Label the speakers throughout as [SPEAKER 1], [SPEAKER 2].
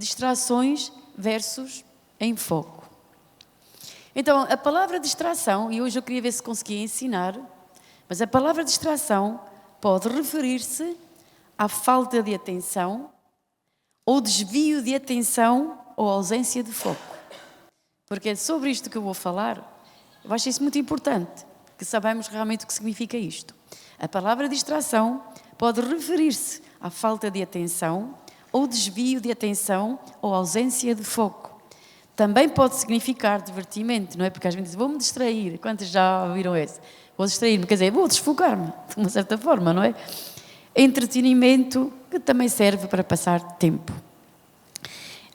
[SPEAKER 1] distrações versus enfoque. Então, a palavra distração, e hoje eu queria ver se conseguia ensinar, mas a palavra distração pode referir-se à falta de atenção, ou desvio de atenção, ou ausência de foco. Porque é sobre isto que eu vou falar. Eu acho isso muito importante, que saibamos realmente o que significa isto. A palavra distração pode referir-se à falta de atenção, ou desvio de atenção, ou ausência de foco. Também pode significar divertimento, não é? Porque às vezes dizem, vou-me distrair. Quantos já ouviram esse? Vou distrair-me, quer dizer, vou desfocar-me, de uma certa forma, não é? Entretenimento, que também serve para passar tempo.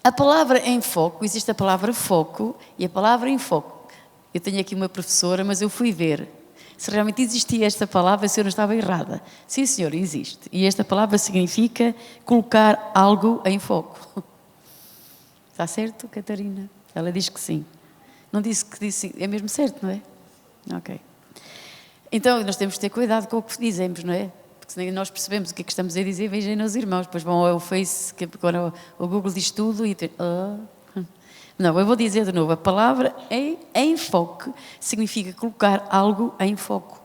[SPEAKER 1] A palavra enfoque, existe a palavra foco e a palavra enfoque. Eu tenho aqui uma professora, mas eu fui ver se realmente existia esta palavra, se eu não estava errada. Sim, senhor, existe. E esta palavra significa colocar algo em foco. Está certo, Catarina? Ela diz que sim. Não disse que disse, é mesmo certo, não é? Ok. Então, nós temos que ter cuidado com o que dizemos, não é? Porque senão nós percebemos o que é que estamos a dizer, vejam nos irmãos, depois vão ao Face, que agora o Google diz tudo e... Não, eu vou dizer de novo, a palavra enfoque significa colocar algo em foco.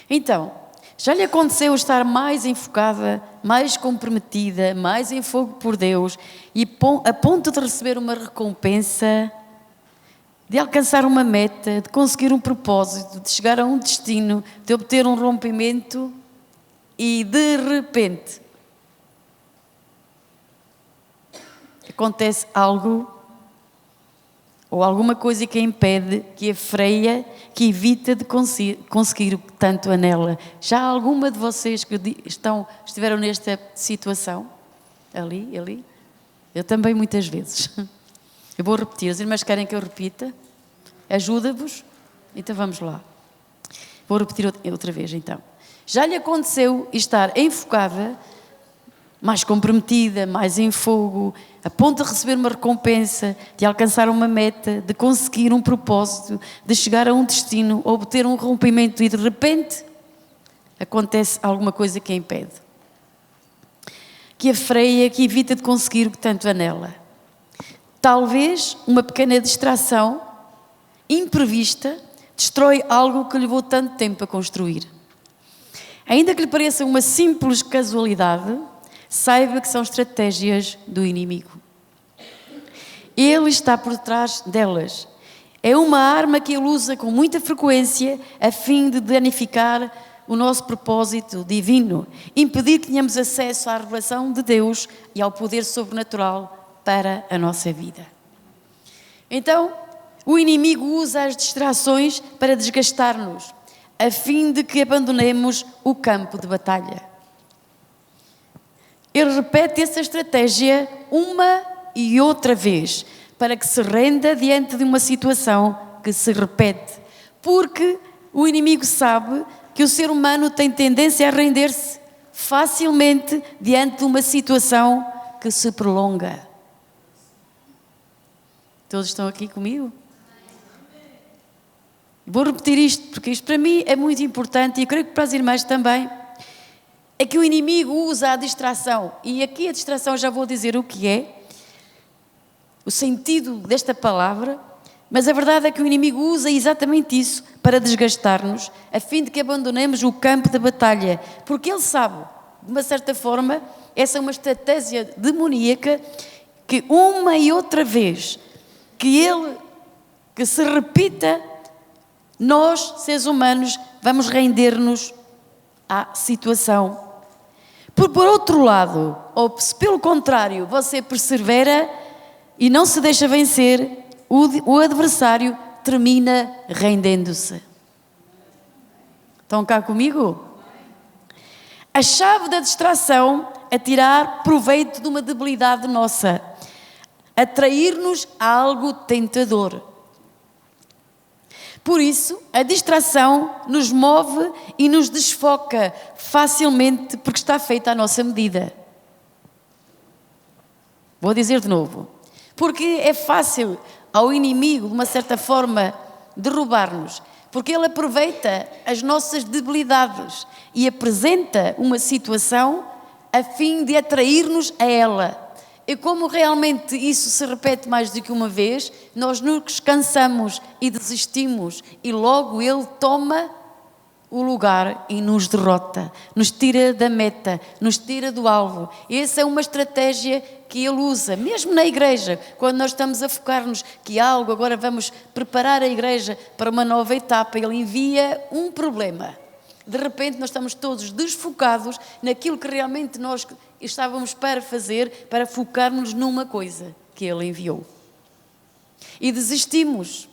[SPEAKER 1] Então, já lhe aconteceu estar mais enfocada, mais comprometida, mais em fogo por Deus e a ponto de receber uma recompensa, de alcançar uma meta, de conseguir um propósito, de chegar a um destino, de obter um rompimento e de repente acontece algo ou alguma coisa que a impede, que a freia, que evita de conseguir o que tanto anela. Já há alguma de vocês que estiveram nesta situação? Ali? Eu também muitas vezes. Eu vou repetir, as irmãs querem que eu repita? Ajuda-vos? Então vamos lá. Vou repetir outra vez então. Já lhe aconteceu estar enfocada, mais comprometida, mais em fogo, a ponto de receber uma recompensa, de alcançar uma meta, de conseguir um propósito, de chegar a um destino, obter um rompimento e de repente acontece alguma coisa que a impede, que a freia, que evita de conseguir o que tanto anela. Talvez uma pequena distração imprevista destrói algo que levou tanto tempo a construir. Ainda que lhe pareça uma simples casualidade, saiba que são estratégias do inimigo. Ele está por trás delas. É uma arma que ele usa com muita frequência a fim de danificar o nosso propósito divino, impedir que tenhamos acesso à revelação de Deus e ao poder sobrenatural para a nossa vida. Então, o inimigo usa as distrações para desgastar-nos, a fim de que abandonemos o campo de batalha. Ele repete essa estratégia uma e outra vez, para que se renda diante de uma situação que se repete. Porque o inimigo sabe que o ser humano tem tendência a render-se facilmente diante de uma situação que se prolonga. Todos estão aqui comigo? Vou repetir isto, porque isto para mim é muito importante e eu creio que para as irmãs também. É que o inimigo usa a distração, e aqui a distração já vou dizer o que é, o sentido desta palavra, mas a verdade é que o inimigo usa exatamente isso para desgastar-nos, a fim de que abandonemos o campo da batalha, porque ele sabe, de uma certa forma, essa é uma estratégia demoníaca, que uma e outra vez que se repita, nós, seres humanos, vamos render-nos à situação. Por outro lado, ou se pelo contrário, você persevera e não se deixa vencer, o adversário termina rendendo-se. Estão cá comigo? A chave da distração é tirar proveito de uma debilidade nossa, atrair-nos a algo tentador. Por isso, a distração nos move e nos desfoca facilmente porque está feita à nossa medida. Vou dizer de novo. Porque é fácil ao inimigo, de uma certa forma, derrubar-nos. Porque ele aproveita as nossas debilidades e apresenta uma situação a fim de atrair-nos a ela. E como realmente isso se repete mais do que uma vez, nós nos cansamos e desistimos e logo Ele toma o lugar e nos derrota, nos tira da meta, nos tira do alvo. Essa é uma estratégia que Ele usa, mesmo na igreja, quando nós estamos a focar-nos que algo, agora vamos preparar a igreja para uma nova etapa, Ele envia um problema. De repente nós estamos todos desfocados naquilo que realmente nós estávamos para fazer, para focarmos numa coisa que Ele enviou. E desistimos.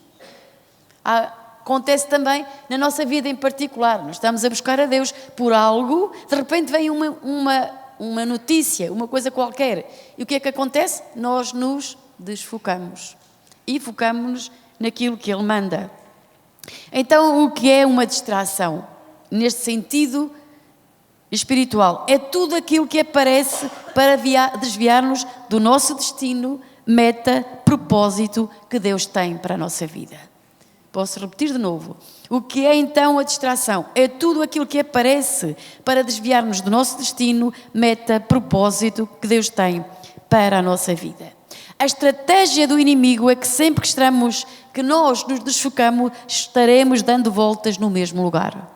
[SPEAKER 1] Acontece também na nossa vida em particular. Nós estamos a buscar a Deus por algo, de repente vem uma notícia, uma coisa qualquer. E o que é que acontece? Nós nos desfocamos. E focamos-nos naquilo que Ele manda. Então, o que é uma distração? Neste sentido espiritual, é tudo aquilo que aparece para desviar-nos do nosso destino, meta, propósito que Deus tem para a nossa vida. Posso repetir de novo? O que é então a distração? É tudo aquilo que aparece para desviar-nos do nosso destino, meta, propósito que Deus tem para a nossa vida. A estratégia do inimigo é que sempre que nós nos desfocamos, estaremos dando voltas no mesmo lugar.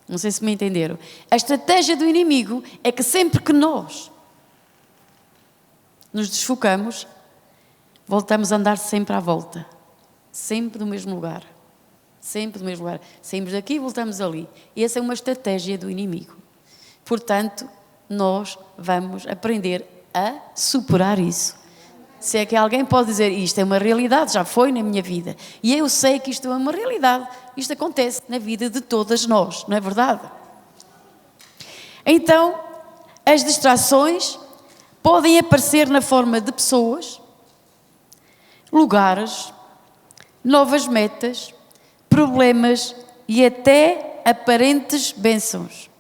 [SPEAKER 1] Não sei se me entenderam. A estratégia do inimigo é que sempre que nós nos desfocamos, voltamos a andar sempre à volta. Sempre no mesmo lugar. Sempre no mesmo lugar. Saímos daqui e voltamos ali. E essa é uma estratégia do inimigo. Portanto, nós vamos aprender a superar isso. Se é que alguém pode dizer, isto é uma realidade, já foi na minha vida. E eu sei que isto é uma realidade. Isto acontece na vida de todas nós, não é verdade? Então, as distrações podem aparecer na forma de pessoas, lugares, novas metas, problemas e até aparentes bênçãos.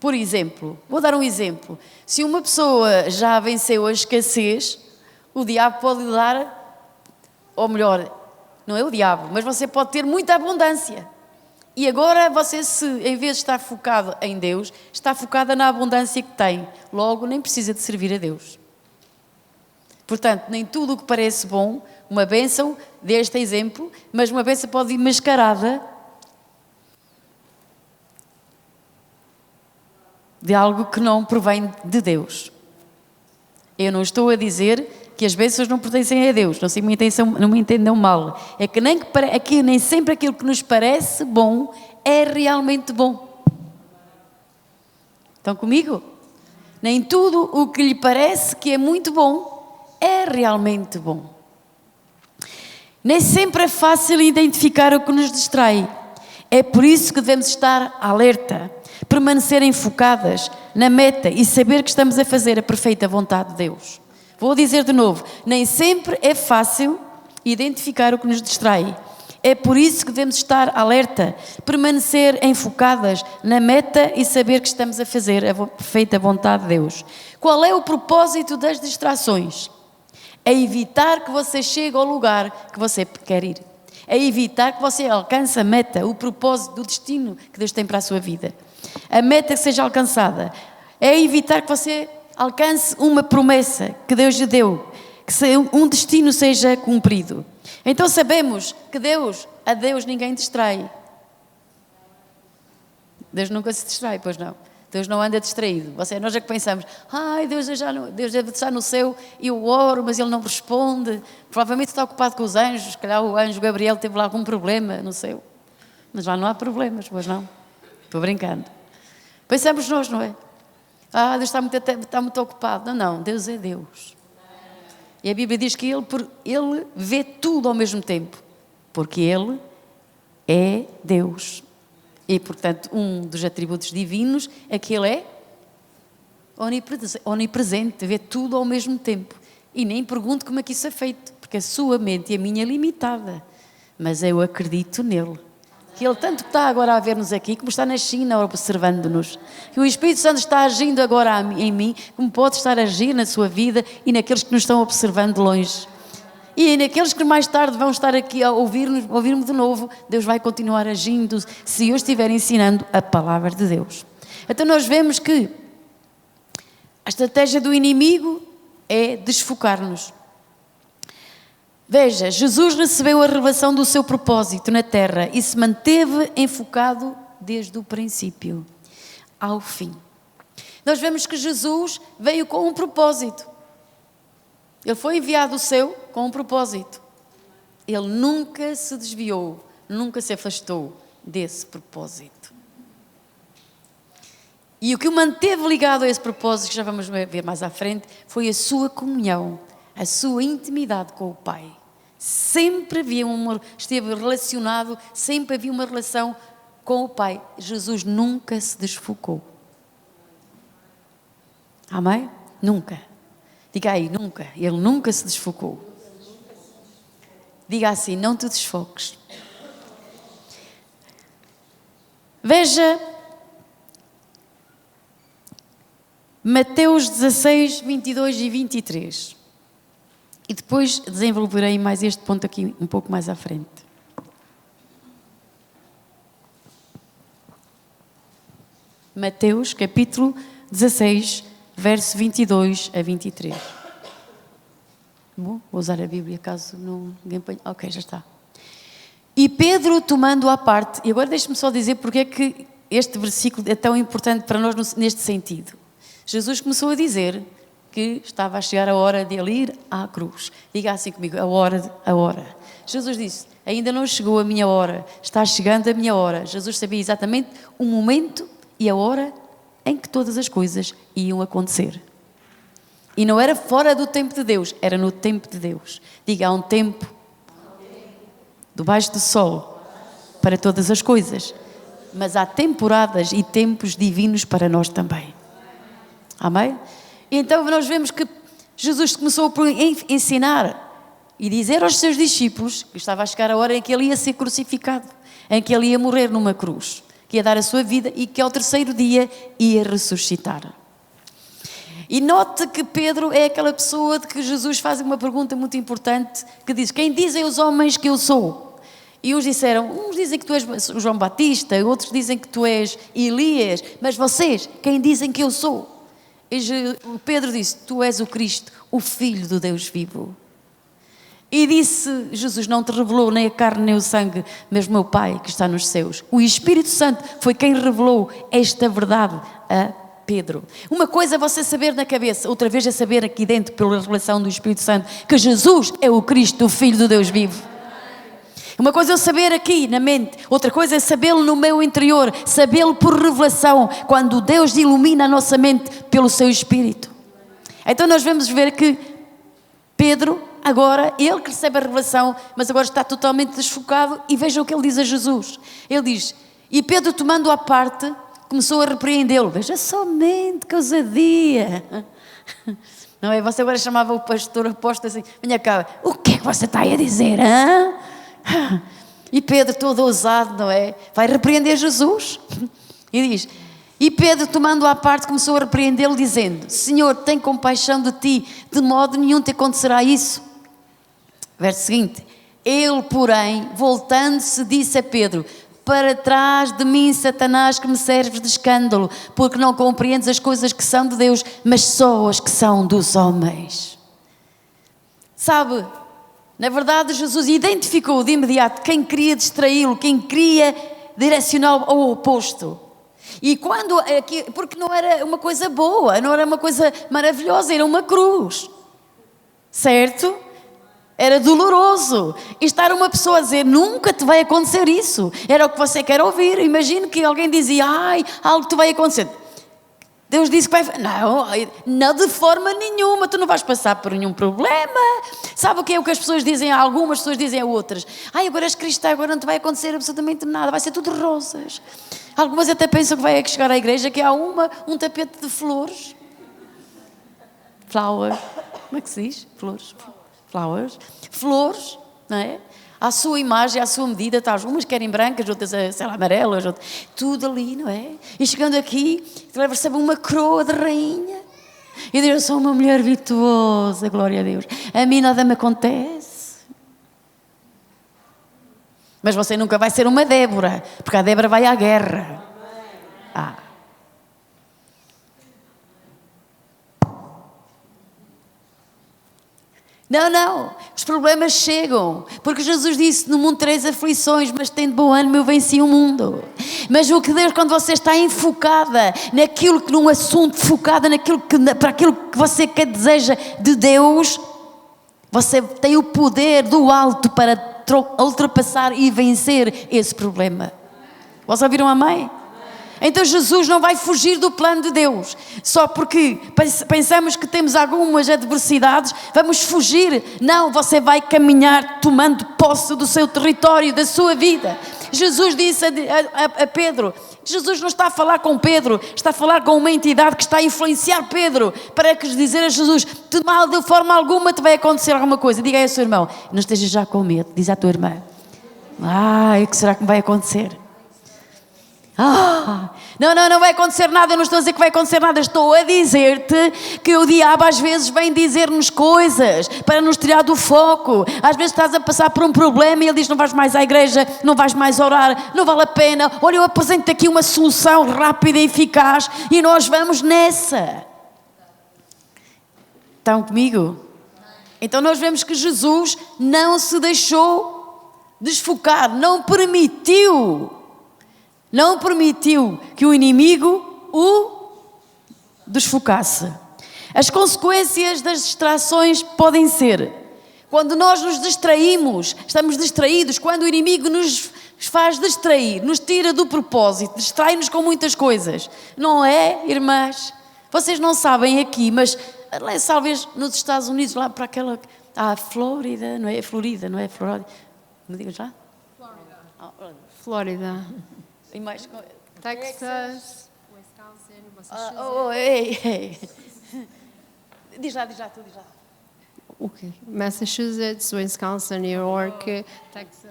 [SPEAKER 1] Por exemplo, vou dar um exemplo. Se uma pessoa já venceu a escassez, o diabo pode lhe dar, ou melhor, não é o diabo, mas você pode ter muita abundância. E agora você, em vez de estar focado em Deus, está focada na abundância que tem. Logo, nem precisa de servir a Deus. Portanto, nem tudo o que parece bom, uma bênção, deste exemplo, mas uma bênção pode ir mascarada de algo que não provém de Deus. Eu não estou a dizer que as bênçãos não pertencem a Deus, não me entendam mal. É que nem sempre aquilo que nos parece bom é realmente bom. Estão comigo? Nem tudo o que lhe parece que é muito bom é realmente bom. Nem sempre é fácil identificar o que nos distrai. É por isso que devemos estar alerta, permanecer enfocadas na meta e saber que estamos a fazer a perfeita vontade de Deus. Vou dizer de novo, nem sempre é fácil identificar o que nos distrai. É por isso que devemos estar alerta, permanecer enfocadas na meta e saber que estamos a fazer a perfeita vontade de Deus. Qual é o propósito das distrações? É evitar que você chegue ao lugar que você quer ir. É evitar que você alcance a meta, o propósito, o destino que Deus tem para a sua vida. A meta que seja alcançada. É evitar que você alcance uma promessa que Deus lhe deu, que um destino seja cumprido. Então sabemos que a Deus ninguém distrai. Deus nunca se distrai, pois não. Deus não anda distraído. Nós é que pensamos, Deus deve estar no céu e eu oro, mas Ele não responde. Provavelmente está ocupado com os anjos, se calhar o anjo Gabriel teve lá algum problema no céu. Mas lá não há problemas, pois não. Estou brincando. Pensamos nós, não é? Deus está muito ocupado. Não, Deus é Deus. E a Bíblia diz que Ele vê tudo ao mesmo tempo, porque Ele é Deus. E, portanto, um dos atributos divinos é que Ele é onipresente, vê tudo ao mesmo tempo. E nem pergunto como é que isso é feito, porque a sua mente e a minha é limitada. Mas eu acredito nele. Que Ele tanto está agora a ver-nos aqui, como está na China observando-nos. Que o Espírito Santo está agindo agora em mim, como pode estar a agir na sua vida e naqueles que nos estão observando de longe. E naqueles que mais tarde vão estar aqui a ouvir-me de novo, Deus vai continuar agindo se eu estiver ensinando a palavra de Deus. Então nós vemos que A estratégia do inimigo é desfocar-nos. Veja, Jesus recebeu a revelação do seu propósito na terra e se manteve enfocado desde o princípio ao fim. Nós vemos que Jesus veio com um propósito. Ele foi enviado do céu com um propósito. Ele nunca se desviou, nunca se afastou desse propósito. E o que o manteve ligado a esse propósito, que já vamos ver mais à frente, foi a sua comunhão, a sua intimidade com o Pai. Sempre esteve relacionado, sempre havia uma relação com o Pai. Jesus nunca se desfocou. Amém? Nunca. Diga aí, nunca. Ele nunca se desfocou. Diga assim, não te desfoques. Veja Mateus 16, 22 e 23. E depois desenvolverei mais este ponto aqui um pouco mais à frente. Mateus, capítulo 16, verso 22 a 23. Bom, vou usar a Bíblia caso ninguém ponha. Ok, já está. E Pedro, tomando à parte, e agora deixe-me só dizer porque é que este versículo é tão importante para nós neste sentido. Jesus começou a dizer que estava a chegar a hora de ele ir à cruz. Diga assim comigo, a hora. Jesus disse, ainda não chegou a minha hora, está chegando a minha hora. Jesus sabia exatamente o momento e a hora em que todas as coisas iam acontecer. E não era fora do tempo de Deus, era no tempo de Deus. Diga, há um tempo debaixo do sol para todas as coisas, mas há temporadas e tempos divinos para nós também. Amém? E então nós vemos que Jesus começou por ensinar e dizer aos seus discípulos que estava a chegar a hora em que ele ia ser crucificado, em que ele ia morrer numa cruz, que ia dar a sua vida e que ao terceiro dia ia ressuscitar. E note que Pedro é aquela pessoa de que Jesus faz uma pergunta muito importante, que diz, quem dizem os homens que eu sou? E uns dizem que tu és João Batista, outros dizem que tu és Elias, mas vocês, quem dizem que eu sou? E Pedro disse, tu és o Cristo, o Filho do Deus vivo. E disse, Jesus não te revelou nem a carne nem o sangue, mas meu Pai que está nos céus. O Espírito Santo foi quem revelou esta verdade a Pedro. Uma coisa é você saber na cabeça, outra vez é saber aqui dentro, pela revelação do Espírito Santo, que Jesus é o Cristo, o Filho do Deus vivo. Uma coisa é eu saber aqui na mente, outra coisa é sabê-lo no meu interior, sabê-lo por revelação, quando Deus ilumina a nossa mente pelo seu Espírito. Então nós vamos ver que Pedro, agora, ele que recebe a revelação, mas agora está totalmente desfocado, e veja o que ele diz a Jesus. Ele diz, e Pedro tomando-o à parte, começou a repreendê-lo. Veja somente que ousadia. Não é? Você agora chamava o pastor apóstolo assim, venha cá, o que é que você está aí a dizer, hã? E Pedro, todo ousado, não é? Vai repreender Jesus. E diz, e Pedro, tomando-o à parte, começou a repreendê-lo, dizendo, Senhor, tem compaixão de ti, de modo nenhum te acontecerá isso. Verso seguinte, ele, porém, voltando-se, disse a Pedro, para trás de mim, Satanás, que me serves de escândalo, porque não compreendes as coisas que são de Deus, mas só as que são dos homens. Sabe, na verdade, Jesus identificou de imediato quem queria distraí-lo, quem queria direcioná-lo ao oposto. E quando, porque não era uma coisa boa, não era uma coisa maravilhosa, era uma cruz, certo? Era doloroso. E estar uma pessoa a dizer, nunca te vai acontecer isso, era o que você quer ouvir. Imagine que alguém dizia, algo te vai acontecer. Deus disse que vai... Não, de forma nenhuma, tu não vais passar por nenhum problema. Sabe o que é o que as pessoas dizem a algumas, pessoas dizem a outras? Agora és cristã, agora não te vai acontecer absolutamente nada, vai ser tudo rosas. Algumas até pensam que vai chegar à igreja que há um tapete de flores. Flower. Como é que se diz? Flowers. Flores, não é? À sua imagem, à sua medida, tá, umas querem brancas, outras, sei lá, amarelas, outras, tudo ali, não é? E chegando aqui, recebe uma coroa de rainha. E diz, eu sou uma mulher virtuosa, glória a Deus. A mim nada me acontece. Mas você nunca vai ser uma Débora, porque a Débora vai à guerra. Não, os problemas chegam, porque Jesus disse, no mundo tereis aflições, mas tendo bom ânimo eu venci o mundo. Mas o que Deus, quando você está enfocada naquilo que, num assunto, focada para aquilo que você quer, deseja de Deus, você tem o poder do alto para ultrapassar e vencer esse problema. Vocês ouviram amém? Então Jesus não vai fugir do plano de Deus, só porque pensamos que temos algumas adversidades, vamos fugir. Não, você vai caminhar tomando posse do seu território, da sua vida. Jesus disse a Pedro, Jesus não está a falar com Pedro, está a falar com uma entidade que está a influenciar Pedro, para dizer a Jesus, de forma alguma te vai acontecer alguma coisa. Diga aí ao seu irmão, não esteja já com medo, diz à tua irmã, o que será que me vai acontecer? Não vai acontecer nada, eu não estou a dizer que vai acontecer nada, estou a dizer-te que o diabo às vezes vem dizer-nos coisas para nos tirar do foco. Às vezes estás a passar por um problema e ele diz, não vais mais à igreja, não vais mais orar, não vale a pena, olha, eu apresento-te aqui uma solução rápida e eficaz e nós vamos nessa. Estão comigo? Então nós vemos que Jesus não se deixou desfocar, não permitiu que o inimigo o desfocasse. As consequências das distrações podem ser, quando nós nos distraímos, estamos distraídos, quando o inimigo nos faz distrair, nos tira do propósito, distrai-nos com muitas coisas. Não é, irmãs? Vocês não sabem aqui, mas talvez nos Estados Unidos, lá para aquela... Flórida, não é? Florida, não é? Flórida. Me digas lá?
[SPEAKER 2] Flórida.
[SPEAKER 1] E mais...
[SPEAKER 2] Texas, Wisconsin, Massachusetts.
[SPEAKER 1] Ei. Diz lá.
[SPEAKER 2] Okay. Massachusetts, Wisconsin, New York, Texas.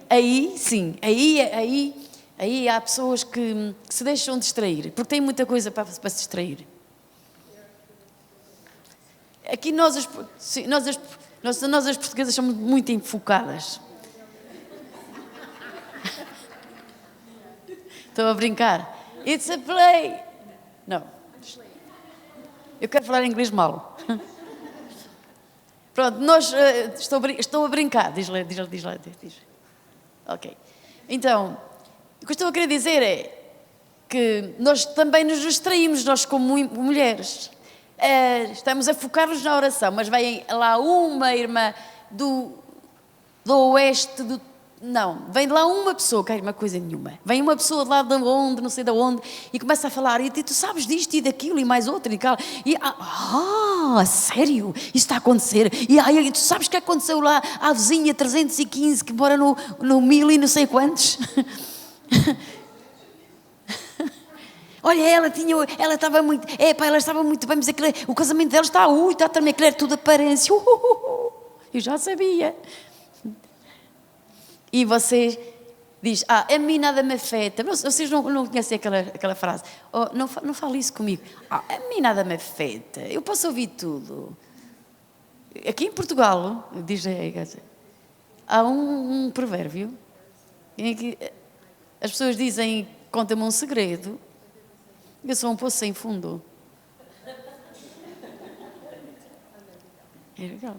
[SPEAKER 1] Aí, sim. Aí há pessoas que se deixam distrair, porque têm muita coisa para se distrair. Aqui nós as portuguesas somos muito enfocadas. Estou a brincar. It's a play. Não. Eu quero falar inglês mal. Pronto, estou a brincar. Diz lá. Ok. Então, o que eu estou a querer dizer é que nós também nos distraímos, nós como mulheres. Estamos a focar-nos na oração, mas vem lá uma irmã do oeste vem de lá uma pessoa, que é uma coisa nenhuma. Vem uma pessoa de lá de onde, não sei de onde, e começa a falar, e tu sabes disto e daquilo, e mais outra, e tal. Sério? Isso está a acontecer? E tu sabes que aconteceu lá à vizinha 315, que mora no 1000 e não sei quantos? Olha, ela estava muito bem, mas o casamento dela está a tremer, aquilo era tudo aparência. Eu já sabia. E você diz, a mim nada me afeta. Vocês não conhecem aquela frase? Não fale isso comigo. A mim nada me afeta. Eu posso ouvir tudo. Aqui em Portugal, há um provérbio em que as pessoas dizem, conta-me um segredo, eu sou um poço sem fundo. É legal.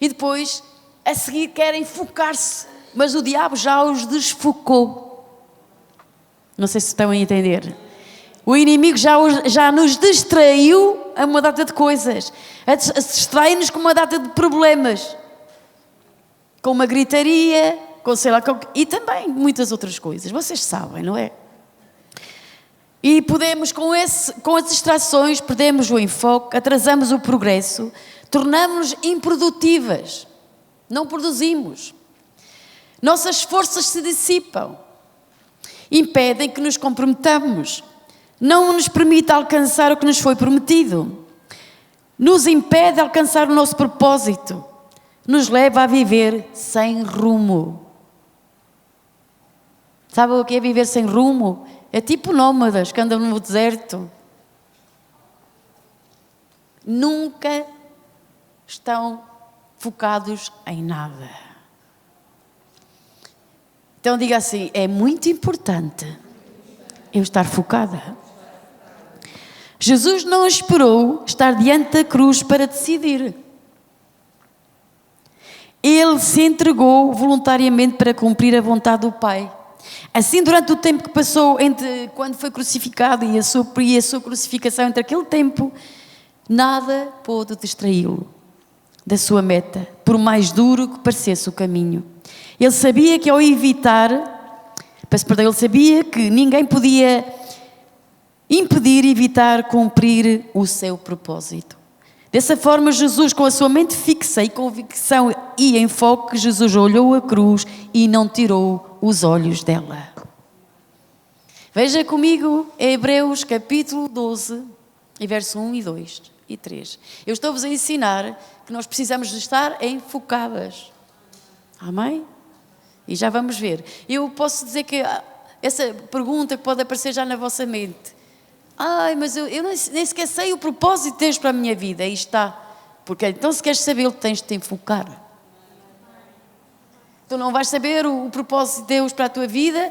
[SPEAKER 1] E depois... a seguir querem focar-se, mas o diabo já os desfocou. Não sei se estão a entender. O inimigo já nos distraiu a uma data de coisas, a distrair-nos com uma data de problemas, com uma gritaria, com sei lá, e também muitas outras coisas. Vocês sabem, não é? E podemos, com as distrações, perdemos o enfoque, atrasamos o progresso, tornamos-nos improdutivas. Não produzimos. Nossas forças se dissipam. Impedem que nos comprometamos. Não nos permite alcançar o que nos foi prometido. Nos impede de alcançar o nosso propósito. Nos leva a viver sem rumo. Sabe o que é viver sem rumo? É tipo nómadas que andam no deserto. Nunca estão focados em nada. Então diga assim, é muito importante eu estar focada. Jesus não esperou estar diante da cruz para decidir. Ele se entregou voluntariamente para cumprir a vontade do Pai. Assim, durante o tempo que passou entre quando foi crucificado e a sua crucificação, entre aquele tempo, nada pôde distraí-lo da sua meta, por mais duro que parecesse o caminho. Ele sabia que ao evitar, ele sabia que ninguém podia impedir, evitar, cumprir o seu propósito. Dessa forma, Jesus, com a sua mente fixa e convicção e enfoque, Jesus olhou a cruz e não tirou os olhos dela. Veja comigo Hebreus capítulo 12, e verso 1 e 2 e 3. Eu estou-vos a ensinar que nós precisamos de estar enfocadas. Amém? E já vamos ver. Eu posso dizer que essa pergunta que pode aparecer já na vossa mente. Mas eu nem sequer sei o propósito de Deus para a minha vida. Aí está. Porque então, se queres saber, tens de te enfocar. Tu não vais saber o propósito de Deus para a tua vida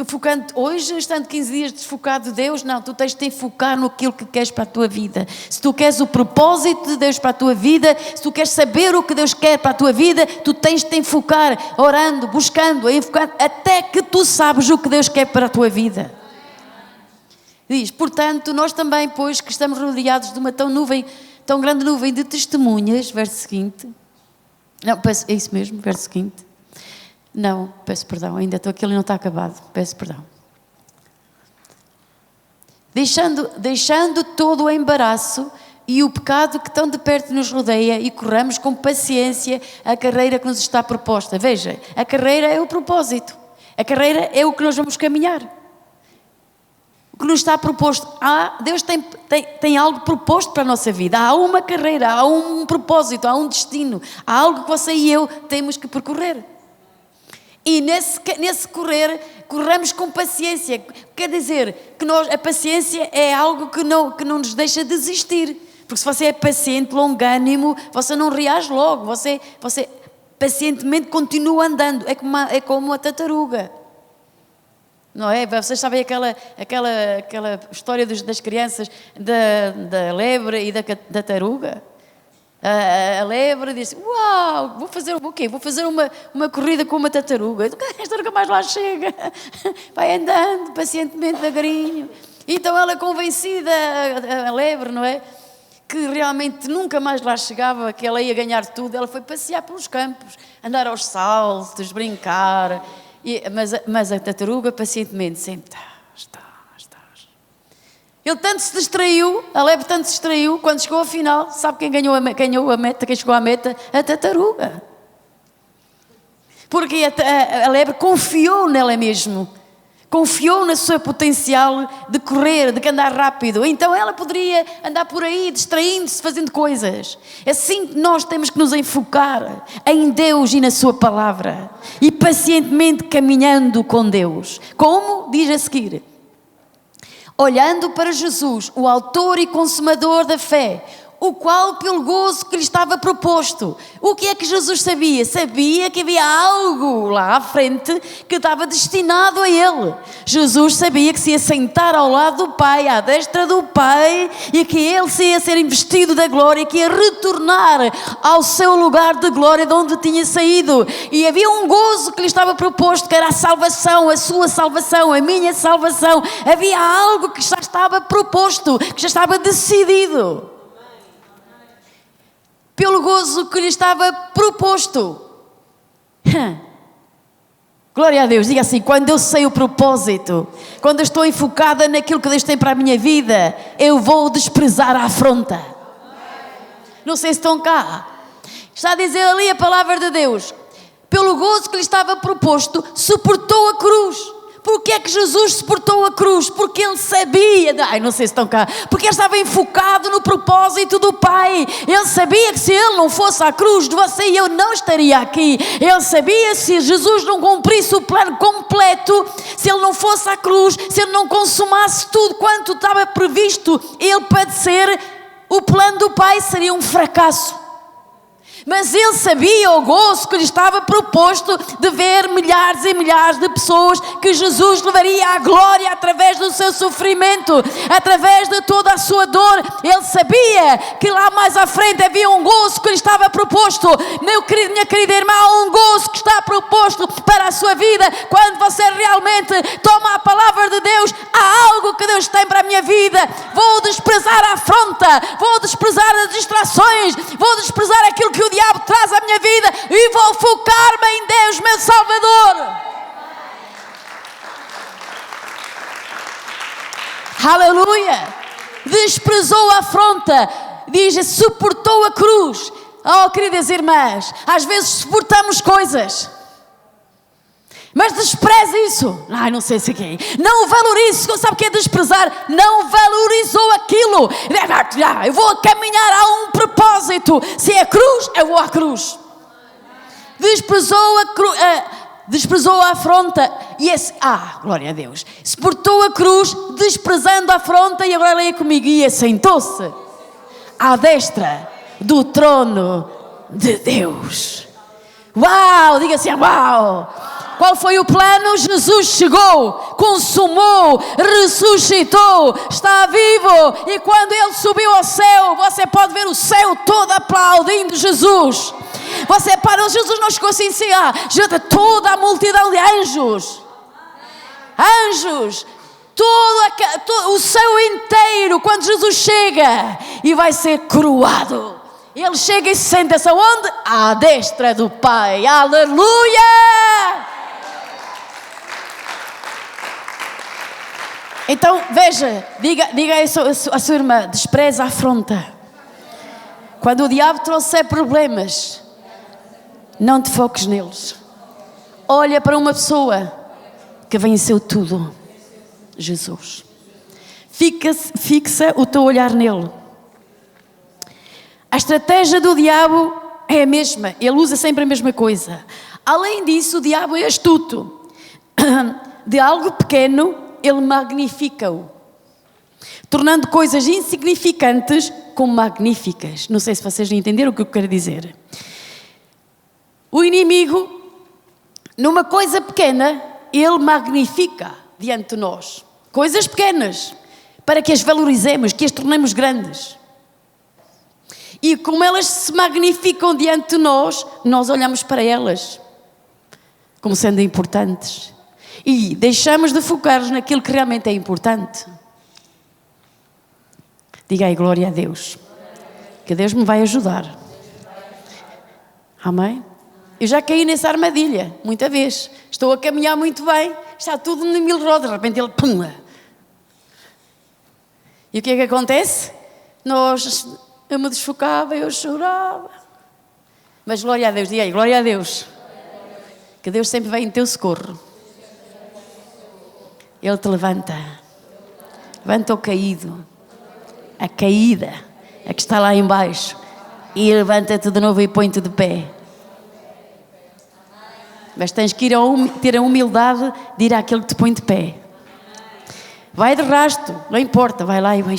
[SPEAKER 1] focando hoje, estando 15 dias desfocado de Deus. Não, tu tens de te enfocar naquilo que queres para a tua vida. Se tu queres o propósito de Deus para a tua vida, se tu queres saber o que Deus quer para a tua vida, tu tens de te enfocar, orando, buscando, enfocar, até que tu sabes o que Deus quer para a tua vida. Diz, portanto, nós também, pois que estamos rodeados de uma tão grande nuvem de testemunhas, verso seguinte. Não, é isso mesmo, verso seguinte. Não, peço perdão, ainda estou aqui, ele não está acabado, peço perdão. Deixando todo o embaraço e o pecado que tão de perto nos rodeia e corramos com paciência a carreira que nos está proposta. Veja, a carreira é o propósito, a carreira é o que nós vamos caminhar. O que nos está proposto, Deus tem algo proposto para a nossa vida, há uma carreira, há um propósito, há um destino, há algo que você e eu temos que percorrer. E nesse correr, corremos com paciência. Quer dizer que a paciência é algo que não nos deixa desistir. Porque se você é paciente, longânimo, você não reage logo. Você pacientemente continua andando. É como uma tartaruga. Não é? Vocês sabem aquela história das crianças da lebre e da tartaruga? A lebre disse, uau, vou fazer o quê? Vou fazer uma corrida com uma tartaruga. Esta nunca mais lá chega. Vai andando pacientemente, devagarinho. Então ela convencida, a lebre, não é? Que realmente nunca mais lá chegava, que ela ia ganhar tudo. Ela foi passear pelos campos, andar aos saltos, brincar. Mas a tartaruga pacientemente sempre está. Ele tanto se distraiu, a lebre tanto se distraiu, quando chegou ao final, sabe quem ganhou a meta, quem chegou à meta? A tartaruga. Porque a lebre confiou nela mesmo, confiou no seu potencial de correr, de andar rápido. Então ela poderia andar por aí, distraindo-se, fazendo coisas. Assim nós temos que nos enfocar em Deus e na sua palavra. E pacientemente caminhando com Deus. Como? Diz a seguir. Olhando para Jesus, o autor e consumador da fé, o qual pelo gozo que lhe estava proposto. O que é que Jesus sabia? Sabia que havia algo lá à frente que estava destinado a ele. Jesus sabia que se ia sentar ao lado do Pai, à destra do Pai, e que ele se ia ser investido da glória, que ia retornar ao seu lugar de glória de onde tinha saído. E havia um gozo que lhe estava proposto, que era a salvação, a sua salvação, a minha salvação. Havia algo que já estava proposto, que já estava decidido. Pelo gozo que lhe estava proposto. Glória a Deus, diga assim, quando eu sei o propósito, quando eu estou enfocada naquilo que Deus tem para a minha vida, eu vou desprezar a afronta. Não sei se estão cá. Está a dizer ali a palavra de Deus. Pelo gozo que lhe estava proposto, suportou a cruz. Porquê é que Jesus suportou a cruz? Porque ele sabia, não sei se estão cá, porque ele estava enfocado no propósito do Pai. Ele sabia que se ele não fosse à cruz, você e eu não estaria aqui. Ele sabia que se Jesus não cumprisse o plano completo, se ele não fosse à cruz, se ele não consumasse tudo quanto estava previsto, ele padecer, o plano do Pai seria um fracasso. Mas ele sabia o gozo que lhe estava proposto de ver milhares e milhares de pessoas que Jesus levaria à glória através do seu sofrimento, através de toda a sua dor. Ele sabia que lá mais à frente havia um gozo que lhe estava proposto. Meu querido, minha querida irmã, há um gozo que está proposto para a sua vida. Quando você realmente toma a palavra de Deus, há algo que Deus tem para a minha vida. Vou desprezar a afronta, vou desprezar as distrações, vou desprezar aquilo que o diabo traz à minha vida e vou focar-me em Deus, meu Salvador. Aleluia! Desprezou a afronta, diz, suportou a cruz. Oh, queridas irmãs, às vezes suportamos coisas, mas despreza isso. Ai, não sei se aqui. Não valorize. Sabe o que é desprezar? Não valorizou aquilo. Eu vou caminhar a um propósito. Se é a cruz, eu vou à cruz. Desprezou a afronta. Glória a Deus. Suportou a cruz, desprezando a afronta. E agora leia comigo. E assentou-se à destra do trono de Deus. Uau! Diga assim, uau! Qual foi o plano? Jesus chegou, consumou, ressuscitou, está vivo. E quando Ele subiu ao céu, você pode ver o céu todo aplaudindo Jesus. Jesus não chegou assim, junta toda a multidão de anjos. Anjos. Todo o céu inteiro, quando Jesus chega e vai ser coroado. Ele chega e senta-se aonde? À destra do Pai. Aleluia! Então, veja, diga isso à sua irmã, despreza a afronta. Quando o diabo trouxer problemas, não te foques neles. Olha para uma pessoa que venceu tudo, Jesus. Fixa o teu olhar nele. A estratégia do diabo é a mesma, ele usa sempre a mesma coisa. Além disso, o diabo é astuto. De algo pequeno, ele magnifica-o, tornando coisas insignificantes como magníficas. Não sei se vocês entenderam o que eu quero dizer. O inimigo, numa coisa pequena, ele magnifica diante de nós. Coisas pequenas, para que as valorizemos, que as tornemos grandes. E como elas se magnificam diante de nós, nós olhamos para elas como sendo importantes. E deixamos de focar-nos naquilo que realmente é importante. Diga aí, glória a Deus. Que Deus me vai ajudar. Amém? Eu já caí nessa armadilha, muita vez. Estou a caminhar muito bem, está tudo de mil rodas, de repente ele pum. E o que é que acontece? Eu me desfocava, eu chorava. Mas glória a Deus, diga aí, glória a Deus. Que Deus sempre vem em teu socorro. Ele te levanta. Levanta o caído. A caída, a que está lá em baixo. E levanta-te de novo e põe-te de pé. Mas tens que ter a humildade de ir àquele que te põe de pé. Vai de rasto, não importa, vai lá e vai.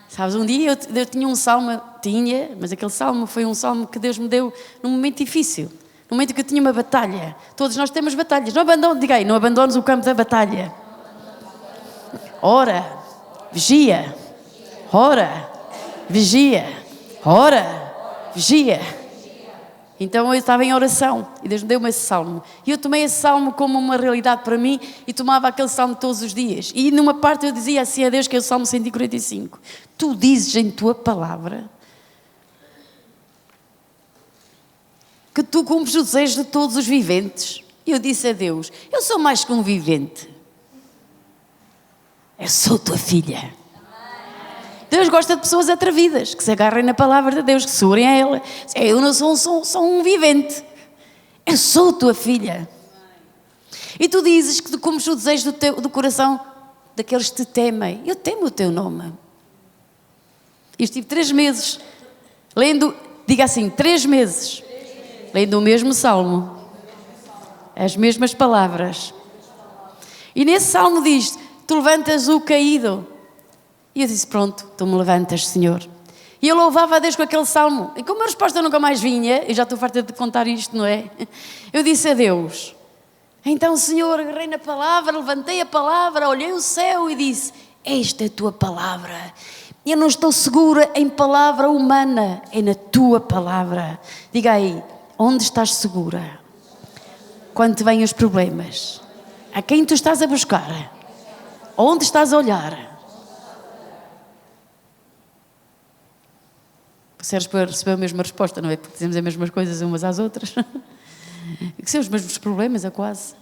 [SPEAKER 1] Sabes, um dia eu tinha um salmo, mas aquele salmo foi um salmo que Deus me deu num momento difícil. No momento que eu tinha uma batalha. Todos nós temos batalhas. Não abandones o campo da batalha. Ora, vigia. Ora, vigia. Ora, vigia. Então eu estava em oração e Deus me deu-me esse salmo. E eu tomei esse salmo como uma realidade para mim e tomava aquele salmo todos os dias. E numa parte eu dizia assim a Deus, que é o Salmo 145. Tu dizes em tua palavra que tu cumpres o desejo de todos os viventes. E eu disse a Deus, eu sou mais que um vivente. Eu sou tua filha. Deus gosta de pessoas atrevidas, que se agarrem na palavra de Deus, que segurem a ela. Eu não sou um vivente. Eu sou tua filha. E tu dizes que tu cumpres o desejo do coração daqueles que te temem. Eu temo o teu nome. E estive 3 meses lendo, diga assim, 3 meses. Lendo o mesmo salmo, as mesmas palavras. E nesse salmo diz, tu levantas o caído. E eu disse, pronto, tu me levantas, Senhor. E eu louvava a Deus com aquele salmo. E como a resposta nunca mais vinha, eu já estou farta de contar isto, não é? Eu disse a Deus, então, Senhor, agarrei na palavra, levantei a palavra, olhei o céu e disse, esta é a tua palavra. Eu não estou segura em palavra humana, é na tua palavra. Diga aí, onde estás segura? Quando te vêm os problemas? A quem tu estás a buscar? Onde estás a olhar? Você recebeu a mesma resposta, não é? Porque dizemos as mesmas coisas umas às outras. Que são os mesmos problemas, é quase.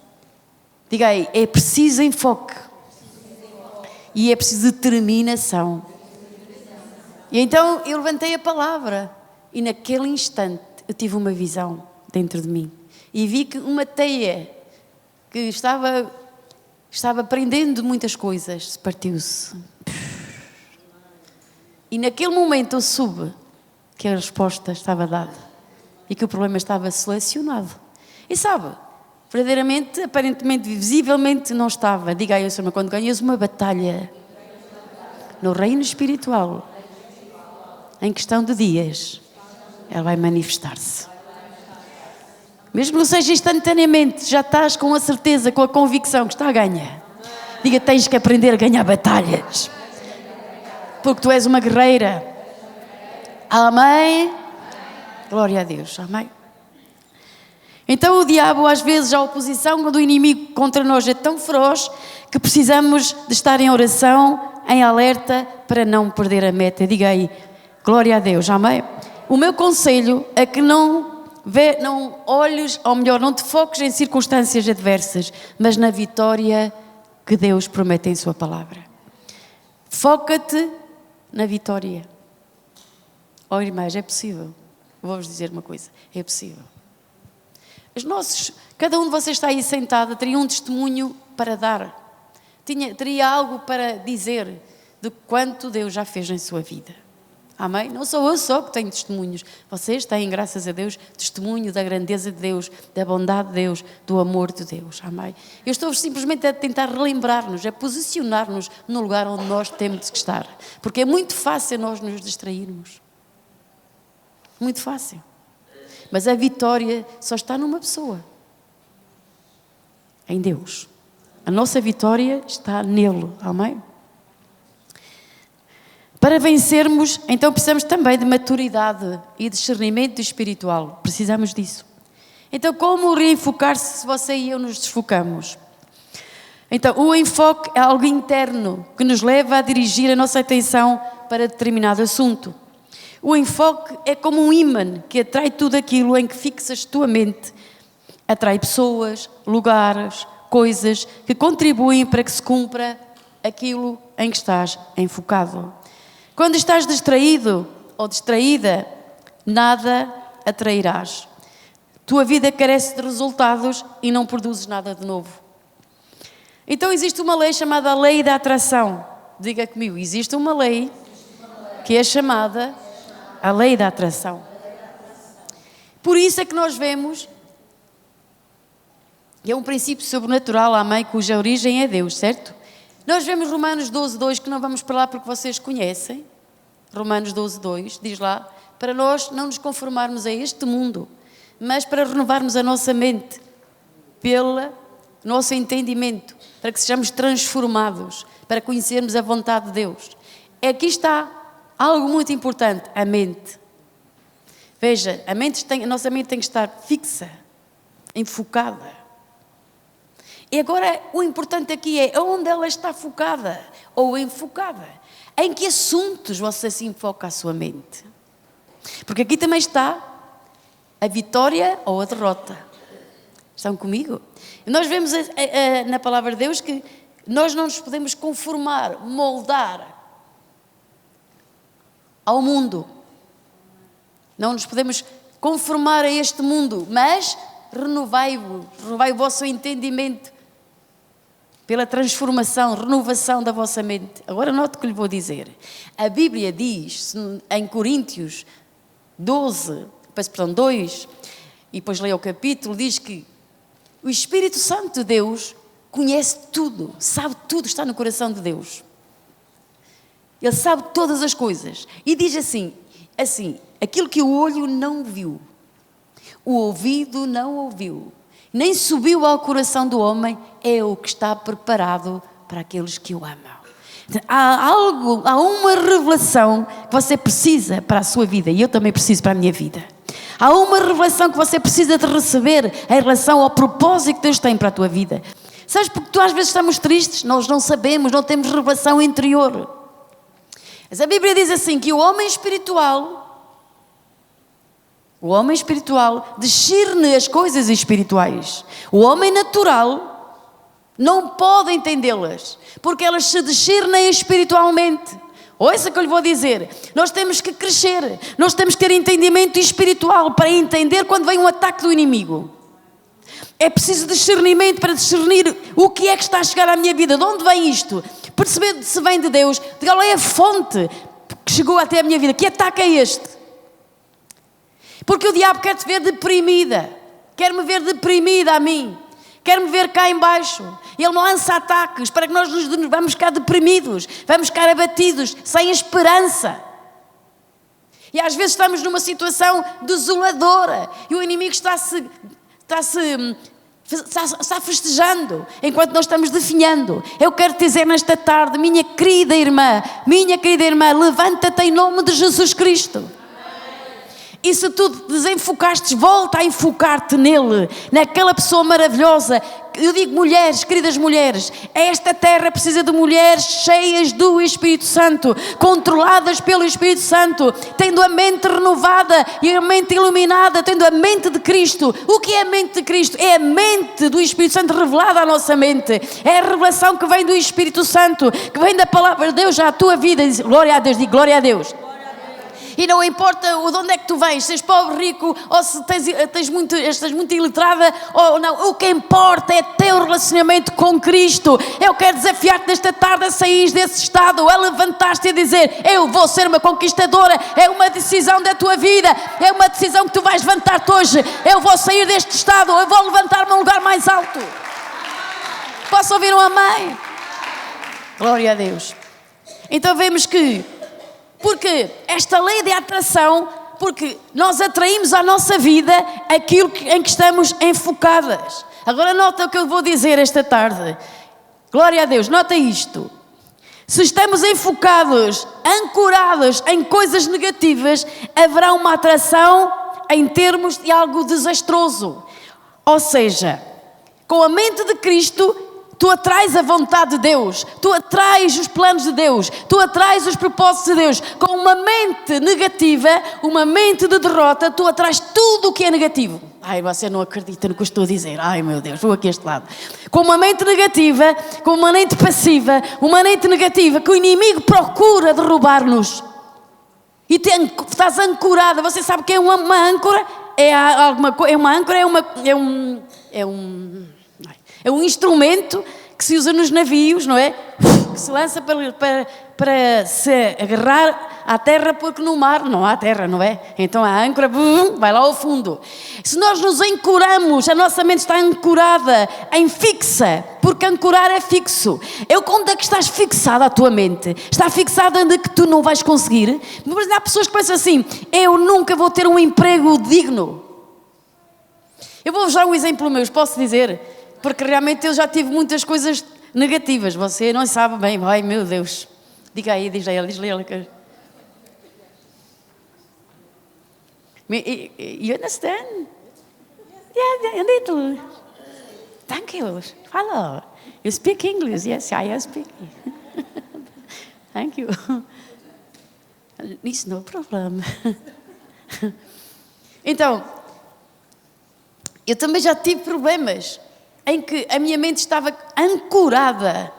[SPEAKER 1] Diga aí, é preciso enfoque. E é preciso determinação. E então eu levantei a palavra. E naquele instante eu tive uma visão dentro de mim. E vi que uma teia que estava prendendo muitas coisas, partiu-se. E naquele momento eu soube que a resposta estava dada. E que o problema estava selecionado. E sabe, verdadeiramente, aparentemente, visivelmente não estava. Diga aí, Senhor, quando ganhas uma batalha no reino espiritual, em questão de dias, ela vai manifestar-se. Mesmo que não seja instantaneamente, já estás com a certeza, com a convicção que está a ganhar. Diga, tens que aprender a ganhar batalhas. Porque tu és uma guerreira. Amém? Glória a Deus. Amém? Então o diabo, às vezes, a oposição do inimigo contra nós é tão feroz que precisamos de estar em oração, em alerta, para não perder a meta. Diga aí, glória a Deus, amém? O meu conselho é que não olhes, ou melhor, não te foques em circunstâncias adversas, mas na vitória que Deus promete em sua palavra. Foca-te na vitória. Oh, irmãs, é possível. Vou-vos dizer uma coisa, é possível. Cada um de vocês está aí sentado, teria um testemunho para dar. Teria algo para dizer de quanto Deus já fez em sua vida. Amém? Não sou eu só que tenho testemunhos. Vocês têm, graças a Deus, testemunho da grandeza de Deus, da bondade de Deus, do amor de Deus. Amém? Eu estou simplesmente a tentar relembrar-nos, a posicionar-nos no lugar onde nós temos que estar. Porque é muito fácil nós nos distrairmos. Muito fácil. Mas a vitória só está numa pessoa. Em Deus. A nossa vitória está nele. Amém? Para vencermos, então precisamos também de maturidade e discernimento espiritual. Precisamos disso. Então, como reenfocar-se se você e eu nos desfocamos? Então, o enfoque é algo interno que nos leva a dirigir a nossa atenção para determinado assunto. O enfoque é como um ímã que atrai tudo aquilo em que fixas tua mente. Atrai pessoas, lugares, coisas que contribuem para que se cumpra aquilo em que estás enfocado. Quando estás distraído ou distraída, nada atrairás. Tua vida carece de resultados e não produzes nada de novo. Então existe uma lei chamada a lei da atração. Diga comigo, existe uma lei que é chamada a lei da atração. Por isso é que nós vemos que é um princípio sobrenatural, amém, cuja origem é Deus, certo? Nós vemos Romanos 12:2, que não vamos para lá porque vocês conhecem. Romanos 12:2 diz lá, para nós não nos conformarmos a este mundo, mas para renovarmos a nossa mente pelo nosso entendimento, para que sejamos transformados, para conhecermos a vontade de Deus. Aqui está algo muito importante, a mente. Veja, a nossa mente tem que estar fixa, enfocada. E agora o importante aqui é onde ela está focada ou enfocada. Em que assuntos você se enfoca a sua mente? Porque aqui também está a vitória ou a derrota. Estão comigo? Nós vemos na palavra de Deus que nós não nos podemos conformar, moldar ao mundo. Não nos podemos conformar a este mundo, mas renovai o vosso entendimento pela transformação, renovação da vossa mente. Agora note o que lhe vou dizer. A Bíblia diz, em Coríntios 2, e depois leia o capítulo, diz que o Espírito Santo de Deus conhece tudo, sabe tudo, está no coração de Deus. Ele sabe todas as coisas. E diz assim, assim, aquilo que o olho não viu, o ouvido não ouviu, nem subiu ao coração do homem, é o que está preparado para aqueles que o amam. Há uma revelação que você precisa para a sua vida, e eu também preciso para a minha vida. Há uma revelação que você precisa de receber em relação ao propósito que Deus tem para a tua vida. Sabes, porque às vezes estamos tristes, nós não sabemos, não temos revelação interior. Mas a Bíblia diz assim, que o homem espiritual discerne as coisas espirituais. O homem natural não pode entendê-las, porque elas se discernem espiritualmente. Ouça o que eu lhe vou dizer. Nós temos que crescer, nós temos que ter entendimento espiritual para entender quando vem um ataque do inimigo. É preciso discernimento para discernir o que é que está a chegar à minha vida, de onde vem isto, perceber se vem de Deus, de qual é a fonte que chegou até a minha vida, que ataque é este? Porque o diabo quer te ver deprimida, quer-me ver deprimida a mim, quer-me ver cá em baixo. Ele lança ataques para que nós nos vamos ficar deprimidos, vamos ficar abatidos, sem esperança. E às vezes estamos numa situação desoladora e o inimigo está festejando enquanto nós estamos definhando. Eu quero te dizer nesta tarde, minha querida irmã, levanta-te em nome de Jesus Cristo. E se tu desenfocaste, volta a enfocar-te nele, naquela pessoa maravilhosa. Eu digo mulheres, queridas mulheres, esta terra precisa de mulheres cheias do Espírito Santo, controladas pelo Espírito Santo, tendo a mente renovada e a mente iluminada, tendo a mente de Cristo. O que é a mente de Cristo? É a mente do Espírito Santo revelada à nossa mente. É a revelação que vem do Espírito Santo, que vem da palavra de Deus à tua vida. Diz, glória a Deus, digo glória a Deus. E não importa de onde é que tu vens, se és pobre, rico, ou se estás muito iletrada ou não. O que importa é teu relacionamento com Cristo. Eu quero desafiar-te nesta tarde a sair desse estado, a levantar-te e a dizer, eu vou ser uma conquistadora. É uma decisão da tua vida, é uma decisão que tu vais levantar-te hoje. Eu vou sair deste estado, eu vou levantar-me a um lugar mais alto. Posso ouvir um amém? Glória a Deus. Então vemos que porque esta lei de atração, porque nós atraímos à nossa vida aquilo em que estamos enfocadas. Agora nota o que eu vou dizer esta tarde. Glória a Deus, nota isto. Se estamos enfocados, ancorados em coisas negativas, haverá uma atração em termos de algo desastroso. Ou seja, com a mente de Cristo, tu atrais a vontade de Deus, tu atrais os planos de Deus, tu atrais os propósitos de Deus. Com uma mente negativa, uma mente de derrota, tu atrais tudo o que é negativo. Ai, você não acredita no que eu estou a dizer. Ai, meu Deus, vou aqui a este lado. Com uma mente negativa, com uma mente passiva, uma mente negativa que o inimigo procura derrubar-nos. E estás ancorada. Você sabe o que é uma âncora? É um instrumento que se usa nos navios, não é? Que se lança para se agarrar à terra, porque no mar não há terra, não é? Então a âncora vai lá ao fundo. Se nós nos ancoramos, a nossa mente está ancorada em fixa, porque ancorar é fixo. Onde é que estás fixada a tua mente? Está fixada onde que tu não vais conseguir? Mas há pessoas que pensam assim, eu nunca vou ter um emprego digno. Eu vou-vos dar um exemplo meu, posso dizer? Porque realmente eu já tive muitas coisas negativas. Você não sabe bem. Ai, meu Deus. Diga aí, diz-lhe ela. You understand? Yeah, a little. Thank you. Hello. You speak English? Yes, I speak. Thank you. It's no problem. Então, eu também já tive problemas em que a minha mente estava ancorada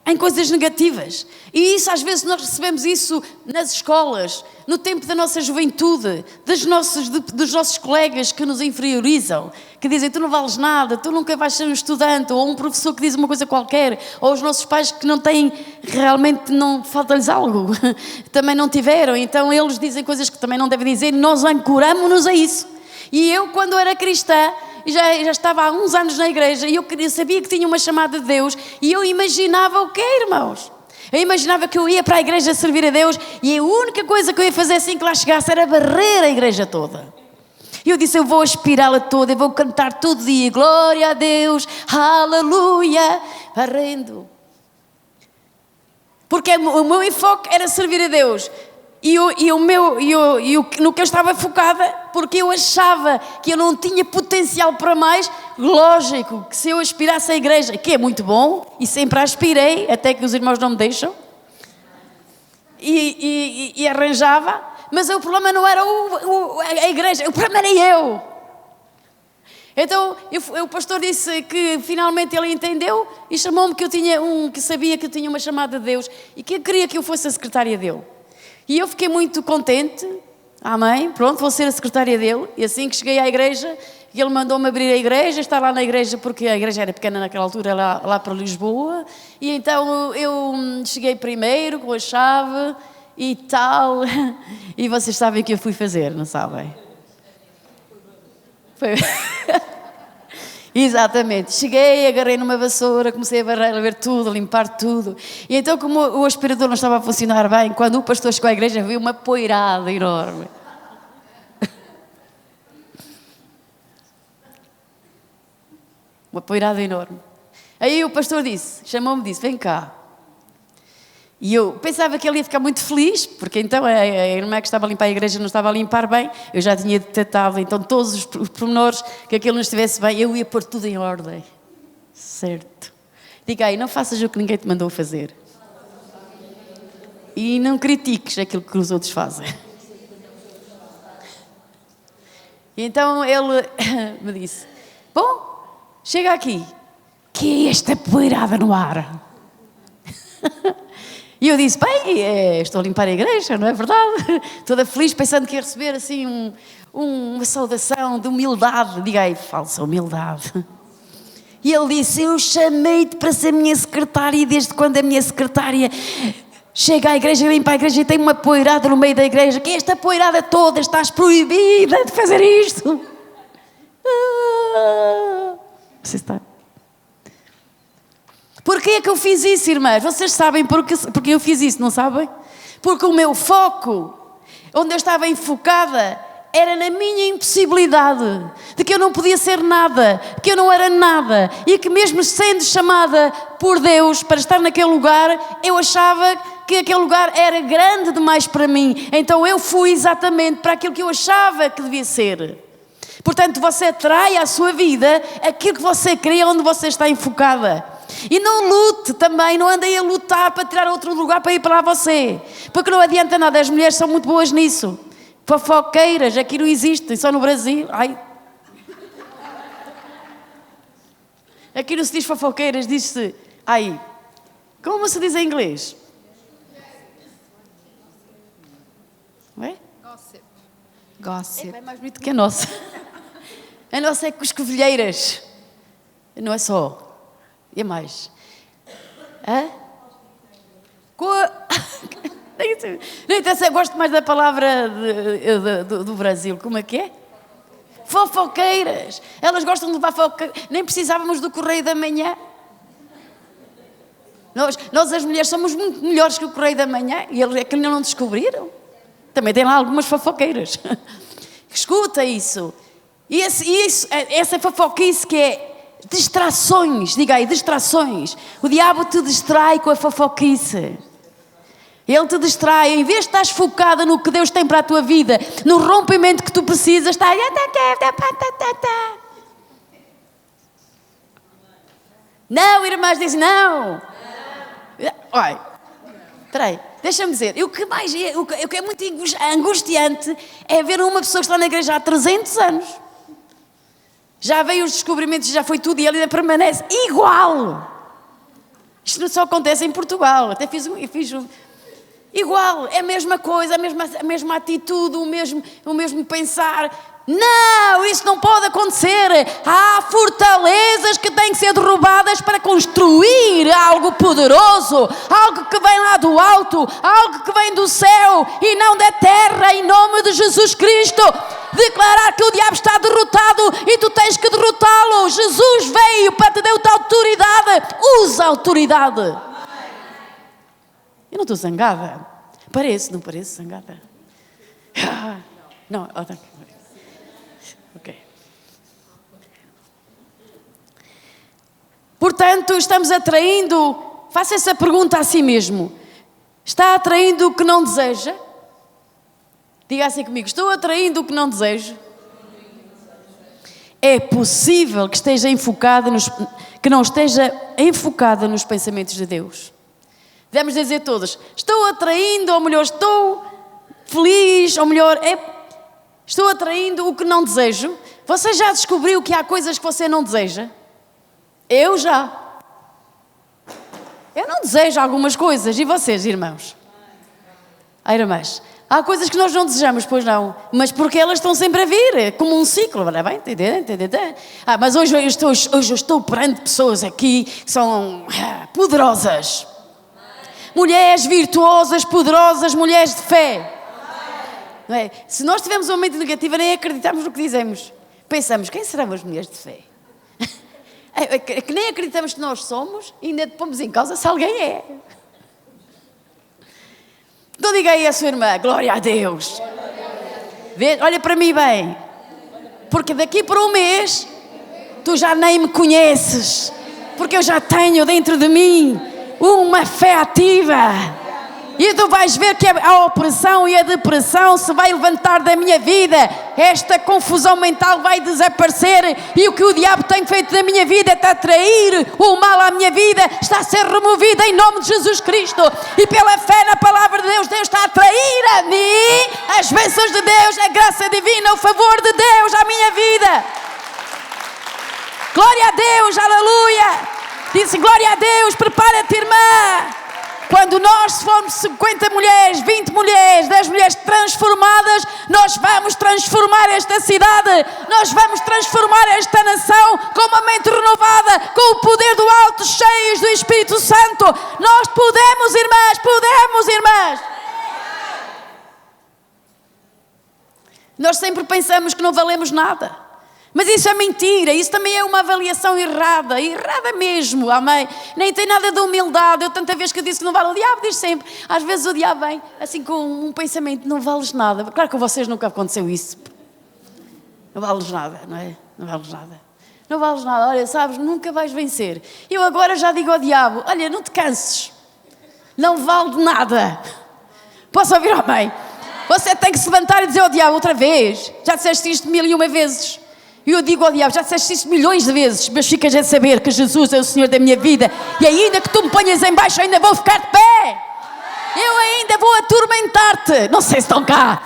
[SPEAKER 1] em coisas negativas. E isso, às vezes, nós recebemos isso nas escolas, no tempo da nossa juventude, dos nossos colegas que nos inferiorizam, que dizem, tu não vales nada, tu nunca vais ser um estudante, ou um professor que diz uma coisa qualquer, ou os nossos pais que não têm, realmente não falta-lhes algo, também não tiveram, então eles dizem coisas que também não devem dizer, e nós ancoramos-nos a isso. E eu, quando era cristã, já estava há uns anos na igreja e eu sabia que tinha uma chamada de Deus e eu imaginava o quê, irmãos? Eu imaginava que eu ia para a igreja servir a Deus e a única coisa que eu ia fazer assim que lá chegasse era varrer a igreja toda. E eu disse, eu vou aspirá-la toda, eu vou cantar todo dia, glória a Deus, aleluia, varrendo. Porque o meu enfoque era servir a Deus. No que eu estava focada, porque eu achava que eu não tinha potencial para mais, lógico que se eu aspirasse à igreja, que é muito bom, e sempre aspirei, até que os irmãos não me deixam, e arranjava, mas o problema não era a igreja, o problema era eu. Então o pastor disse que finalmente ele entendeu e chamou-me que sabia que eu tinha uma chamada de Deus e que queria que eu fosse a secretária dele. E eu fiquei muito contente, amém, pronto, vou ser a secretária dele. E assim que cheguei à igreja, ele mandou-me abrir a igreja, estar lá na igreja, porque a igreja era pequena naquela altura, lá para Lisboa. E então eu cheguei primeiro com a chave e tal. E vocês sabem o que eu fui fazer, não sabem? Foi... Exatamente, cheguei, agarrei numa vassoura, comecei a varrer, a ver tudo, a limpar tudo. E então, como o aspirador não estava a funcionar bem, quando o pastor chegou à igreja, viu uma poeirada enorme. Uma poeirada enorme. Aí o pastor chamou-me e disse, vem cá. E eu pensava que ele ia ficar muito feliz, porque então a irmã que estava a limpar a igreja não estava a limpar bem, eu já tinha detectado, então todos os pormenores, que aquilo não estivesse bem, eu ia pôr tudo em ordem. Certo. Diga aí, não faças o que ninguém te mandou fazer. E não critiques aquilo que os outros fazem. E então ele me disse, bom, chega aqui, que é esta poeirada no ar? E eu disse, bem, estou a limpar a igreja, não é verdade? Toda feliz, pensando que ia receber assim uma saudação de humildade. Diga aí, falsa humildade. E ele disse, eu chamei-te para ser minha secretária e desde quando a minha secretária chega à igreja, limpa a igreja e tem uma poeirada no meio da igreja, que esta poeirada toda, estás proibida de fazer isto. Você está... Porquê é que eu fiz isso, irmãs? Vocês sabem porque eu fiz isso, não sabem? Porque o meu foco, onde eu estava enfocada, era na minha impossibilidade, de que eu não podia ser nada, que eu não era nada, e que mesmo sendo chamada por Deus para estar naquele lugar, eu achava que aquele lugar era grande demais para mim. Então eu fui exatamente para aquilo que eu achava que devia ser. Portanto, você atrai à sua vida aquilo que você queria, onde você está enfocada. E não lute também, não andem a lutar para tirar outro lugar para ir para lá você. Porque não adianta nada, as mulheres são muito boas nisso. Fofoqueiras, aqui não existem, só no Brasil. Ai. Aqui não se diz fofoqueiras, diz-se... Ai, como se diz em inglês? Não é?
[SPEAKER 2] Gossip.
[SPEAKER 1] É mais bonito que a nossa. A nossa é com escovilheiras. Não é só... E mais? Hã? Não interessa, eu gosto mais da palavra do Brasil. Como é que é? Fofoqueiras. Elas gostam de levar fofoqueiras. Nem precisávamos do Correio da Manhã. Nós as mulheres somos muito melhores que o Correio da Manhã. E eles é que ainda não descobriram. Também tem lá algumas fofoqueiras. Escuta isso. E essa fofoquice que é distrações, diga aí, distrações. O diabo te distrai com a fofoquice. Ele te distrai, em vez de estás focada no que Deus tem para a tua vida, no rompimento que tu precisas, está... Não, irmãs, dizem não. Olha, espera aí, deixa-me dizer, o que é muito angustiante é ver uma pessoa que está na igreja há 300 anos. Já veio os descobrimentos, já foi tudo e ele ainda permanece igual. Isto não só acontece em Portugal, até fiz um igual, é a mesma coisa, a mesma atitude, o mesmo pensar. Não, isso não pode acontecer. Há fortalezas que têm que ser derrubadas para construir algo poderoso, algo que vem lá do alto, algo que vem do céu e não da terra, em nome de Jesus Cristo. Declarar que o diabo está derrotado e tu tens que derrotá-lo. Jesus veio para te dar autoridade. Usa a autoridade. Eu não estou zangada. Pareço, não pareço zangada? Não, ok. Portanto, estamos atraindo, faça essa pergunta a si mesmo. Está atraindo o que não deseja? Diga assim comigo, estou atraindo o que não desejo? É possível que não esteja enfocada nos pensamentos de Deus. Devemos dizer todos, estou atraindo, ou melhor, estou feliz, ou melhor, estou atraindo o que não desejo. Você já descobriu que há coisas que você não deseja? Eu já. Eu não desejo algumas coisas. E vocês, irmãos? Irmãs, há coisas que nós não desejamos, pois não. Mas porque elas estão sempre a vir, como um ciclo, não é bem? Entender? Mas hoje eu estou perante pessoas aqui que são poderosas. Mulheres virtuosas, poderosas, mulheres de fé. Não é? Se nós tivermos uma mente negativa, nem acreditamos no que dizemos. Pensamos, quem serão as mulheres de fé? Que nem acreditamos que nós somos e ainda pomos em causa se alguém é. Então diga aí a sua irmã, glória a Deus. Vê, olha para mim bem. Porque daqui por um mês, tu já nem me conheces. Porque eu já tenho dentro de mim uma fé ativa. E tu vais ver que a opressão e a depressão se vai levantar da minha vida. Esta confusão mental vai desaparecer. E o que o diabo tem feito da minha vida é atrair o mal à minha vida. Está a ser removido em nome de Jesus Cristo. E pela fé na palavra de Deus, Deus está a atrair a mim as bênçãos de Deus, a graça divina, o favor de Deus à minha vida. Glória a Deus, aleluia. Disse glória a Deus, prepara-te, irmã. Quando nós formos 50 mulheres, 20 mulheres, 10 mulheres transformadas, nós vamos transformar esta cidade, nós vamos transformar esta nação com uma mente renovada, com o poder do alto, cheios do Espírito Santo. Nós podemos, irmãs. Nós sempre pensamos que não valemos nada. Mas isso é mentira, isso também é uma avaliação errada mesmo, amém? Nem tem nada de humildade. Eu tanta vez que eu disse que não vale, o diabo diz sempre. Às vezes o diabo vem assim com um pensamento, não vales nada. Claro que com vocês nunca aconteceu isso. Não vales nada, não é? Não vales nada, olha, sabes, nunca vais vencer. Eu agora já digo ao diabo, olha, não te canses, não vale de nada. Posso ouvir, amém? Você tem que se levantar e dizer ao diabo outra vez, já disseste isto 1001 vezes. E eu digo ao diabo, já disseste isso milhões de vezes, mas ficas a saber que Jesus é o Senhor da minha vida. E ainda que tu me ponhas em baixo, ainda vou ficar de pé. Eu ainda vou atormentar-te. Não sei se estão cá.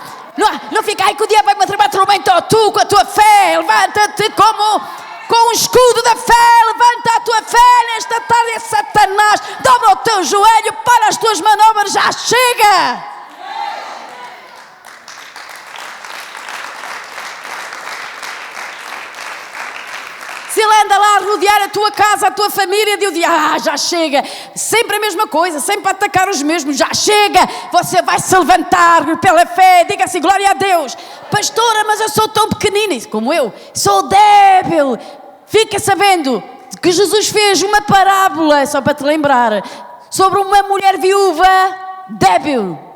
[SPEAKER 1] Não fica aí que o diabo vai-me atormentar tu com a tua fé. Levanta-te com o escudo da fé. Levanta a tua fé nesta tarde, Satanás. Dobra o teu joelho, para as tuas manobras, já chega. Se ele anda lá a rodear a tua casa, a tua família, Deus diz, já chega. Sempre a mesma coisa, sempre a atacar os mesmos, já chega. Você vai se levantar pela fé, diga assim, glória a Deus. Pastora, mas eu sou tão pequenina, como eu, sou débil. Fica sabendo que Jesus fez uma parábola, só para te lembrar, sobre uma mulher viúva débil.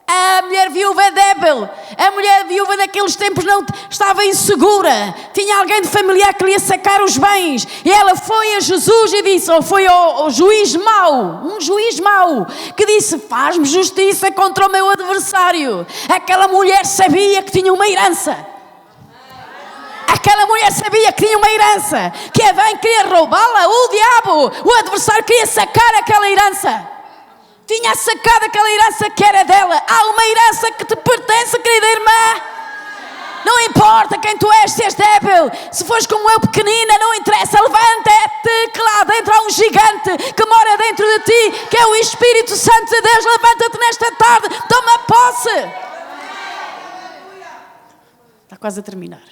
[SPEAKER 1] A mulher viúva é débil. A mulher viúva naqueles tempos não estava insegura. Tinha alguém de familiar que lhe ia sacar os bens. E ela foi a Jesus e disse, ou foi ao juiz mau, um juiz mau, que disse, faz-me justiça contra o meu adversário. Aquela mulher sabia que tinha uma herança. Aquela mulher sabia que tinha uma herança. Que alguém queria roubá-la, o diabo, o adversário queria sacar aquela herança. Tinha sacado aquela herança que era dela. Há uma herança que te pertence, querida irmã. Não importa quem tu és, se és débil, se fores como eu, pequenina, não interessa. Levanta-te, que lá dentro há um gigante que mora dentro de ti, que é o Espírito Santo de Deus. Levanta-te nesta tarde, toma posse. Está quase a terminar.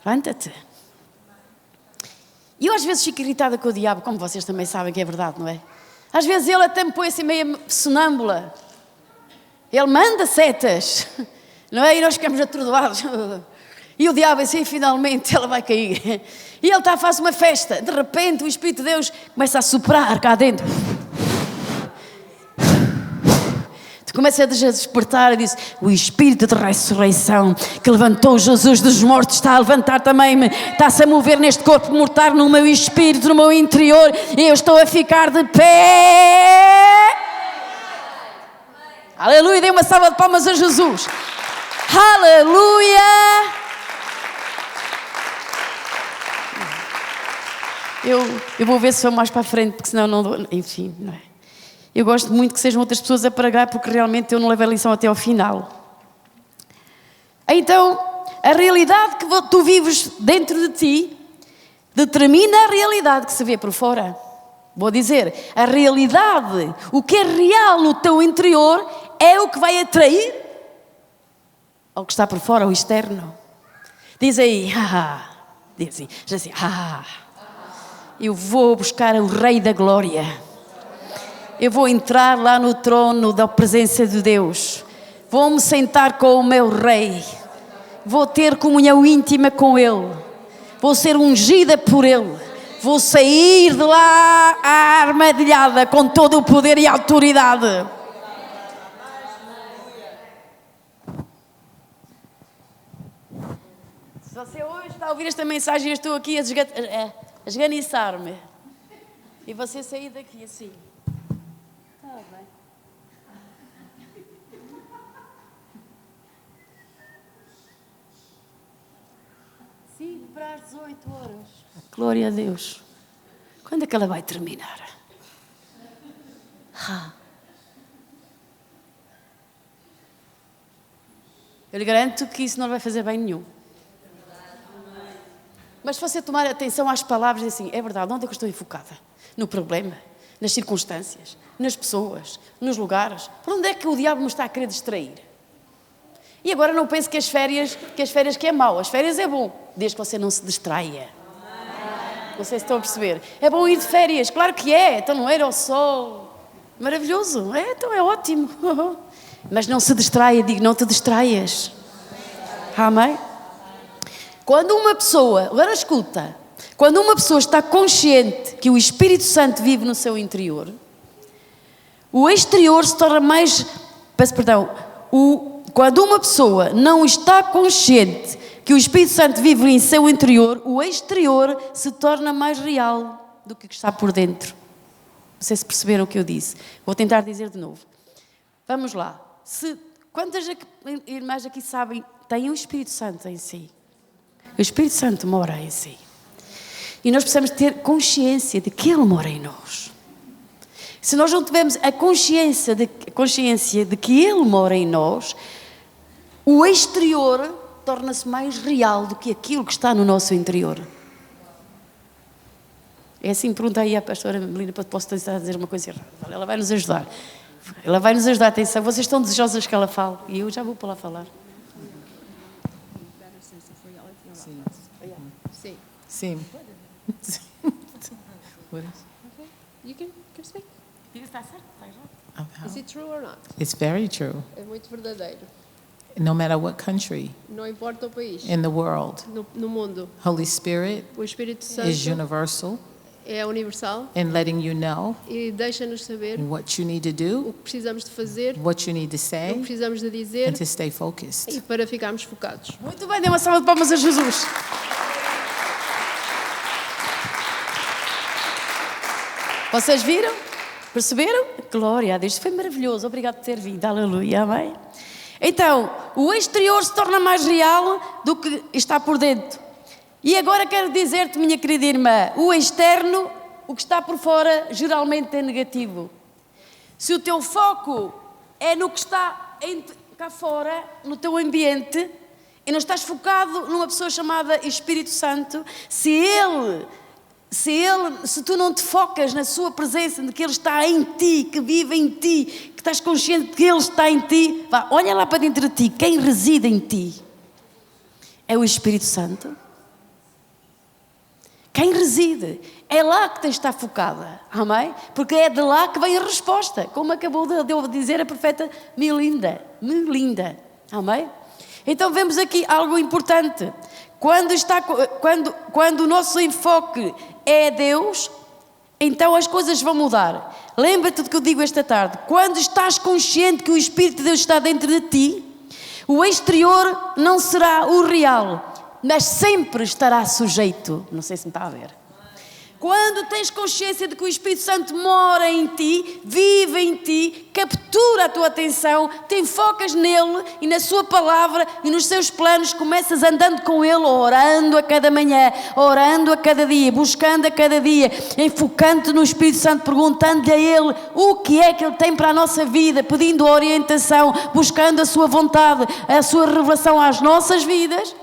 [SPEAKER 1] Levanta-te. E eu às vezes fico irritada com o diabo, como vocês também sabem que é verdade, não é? Às vezes ele até me põe assim meio sonâmbula. Ele manda setas, não é? E nós ficamos atordoados. E o diabo assim, finalmente, ela vai cair. E ele está a fazer uma festa. De repente, o Espírito de Deus começa a soprar cá dentro. Tu começa a despertar e diz: o Espírito de ressurreição que levantou Jesus dos mortos está a levantar também-me. Está-se a mover neste corpo mortal, no meu espírito, no meu interior. E eu estou a ficar de pé. Aleluia, dê uma salva de palmas a Jesus. Aleluia. Eu vou ver se vou mais para a frente, porque senão não dou. Enfim, não é? Eu gosto muito que sejam outras pessoas a pregar, porque realmente eu não levo a lição até ao final. Então, a realidade que tu vives dentro de ti determina a realidade que se vê por fora. Vou dizer, a realidade, o que é real no teu interior, é o que vai atrair ao que está por fora, ao externo. Diz aí, diz assim, eu vou buscar o Rei da Glória. Eu vou entrar lá no trono da presença de Deus. Vou-me sentar com o meu Rei. Vou ter comunhão íntima com Ele. Vou ser ungida por Ele. Vou sair de lá armadilhada com todo o poder e autoridade. Se você hoje está a ouvir esta mensagem, eu estou aqui a esganiçar-me. E você sair daqui assim. Está bem. Sim, para as 18 horas. Glória a Deus. Quando é que ela vai terminar? Eu lhe garanto que isso não vai fazer bem nenhum. Mas se você tomar atenção às palavras, assim, é verdade, onde é que eu estou enfocada? No problema, nas circunstâncias, nas pessoas, nos lugares. Por onde é que o diabo me está a querer distrair? E agora não pense que as férias que é mau. As férias é bom, desde que você não se distraia. Não sei se estão a perceber. É bom ir de férias, claro que é. Então não era o sol. Maravilhoso. Então é ótimo. Mas não se distraia, digo, não te distraias. Amém? Quando uma pessoa, agora escuta, quando uma pessoa está consciente que o Espírito Santo vive no seu interior, o exterior se torna mais, quando uma pessoa não está consciente que o Espírito Santo vive em seu interior, o exterior se torna mais real do que está por dentro. Não sei se perceberam o que eu disse. Vou tentar dizer de novo. Vamos lá. Quantas irmãs aqui sabem, têm o Espírito Santo em si? O Espírito Santo mora em si. E nós precisamos ter consciência de que Ele mora em nós. Se nós não tivermos a consciência de que Ele mora em nós, o exterior torna-se mais real do que aquilo que está no nosso interior. É assim, pergunta aí à pastora Melina, posso tentar dizer uma coisa errada. Ela vai nos ajudar. Ela vai nos ajudar, atenção. Vocês estão desejosas que ela fale. E eu já vou para lá falar.
[SPEAKER 3] Sim. What is?
[SPEAKER 4] Okay, you can speak.
[SPEAKER 1] Está certo? Está errado.
[SPEAKER 4] Is it true or not?
[SPEAKER 3] It's very true.
[SPEAKER 4] É muito verdadeiro.
[SPEAKER 3] No matter what country
[SPEAKER 4] Não importa o país.
[SPEAKER 3] in the world,
[SPEAKER 4] No mundo,
[SPEAKER 3] Holy Spirit
[SPEAKER 4] o Espírito Santo
[SPEAKER 3] is universal
[SPEAKER 4] é universal
[SPEAKER 3] in letting you know
[SPEAKER 4] e deixa-nos saber
[SPEAKER 3] what you need to do,
[SPEAKER 4] o que precisamos de fazer,
[SPEAKER 3] what you need to
[SPEAKER 4] o que
[SPEAKER 3] say,
[SPEAKER 4] precisamos de dizer
[SPEAKER 3] and to stay focused.
[SPEAKER 4] e para ficarmos focados.
[SPEAKER 1] Muito bem, dê uma salva de palmas a Jesus. Vocês viram? Perceberam? Glória a Deus, foi maravilhoso, obrigado por ter vindo, aleluia, amém? Então, o exterior se torna mais real do que está por dentro. E agora quero dizer-te, minha querida irmã, o externo, o que está por fora, geralmente é negativo. Se o teu foco é no que está cá fora, no teu ambiente, e não estás focado numa pessoa chamada Espírito Santo, se tu não te focas na sua presença, de que Ele está em ti, que vive em ti, que estás consciente de que Ele está em ti, vá, olha lá para dentro de ti, quem reside em ti? É o Espírito Santo. Quem reside? É lá que tens de estar focada, amém? Porque é de lá que vem a resposta, como acabou de dizer a profeta Melinda, amém? Então vemos aqui algo importante. Quando o nosso enfoque é Deus, então as coisas vão mudar. Lembra-te do que eu digo esta tarde. Quando estás consciente que o Espírito de Deus está dentro de ti, o exterior não será o real, mas sempre estará sujeito. Não sei se me está a ver. Quando tens consciência de que o Espírito Santo mora em ti, vive em ti, captura a tua atenção, te enfocas nele e na sua palavra e nos seus planos, começas andando com ele, orando a cada manhã, orando a cada dia, buscando a cada dia, enfocando-te no Espírito Santo, perguntando-lhe a ele o que é que ele tem para a nossa vida, pedindo orientação, buscando a sua vontade, a sua revelação às nossas vidas.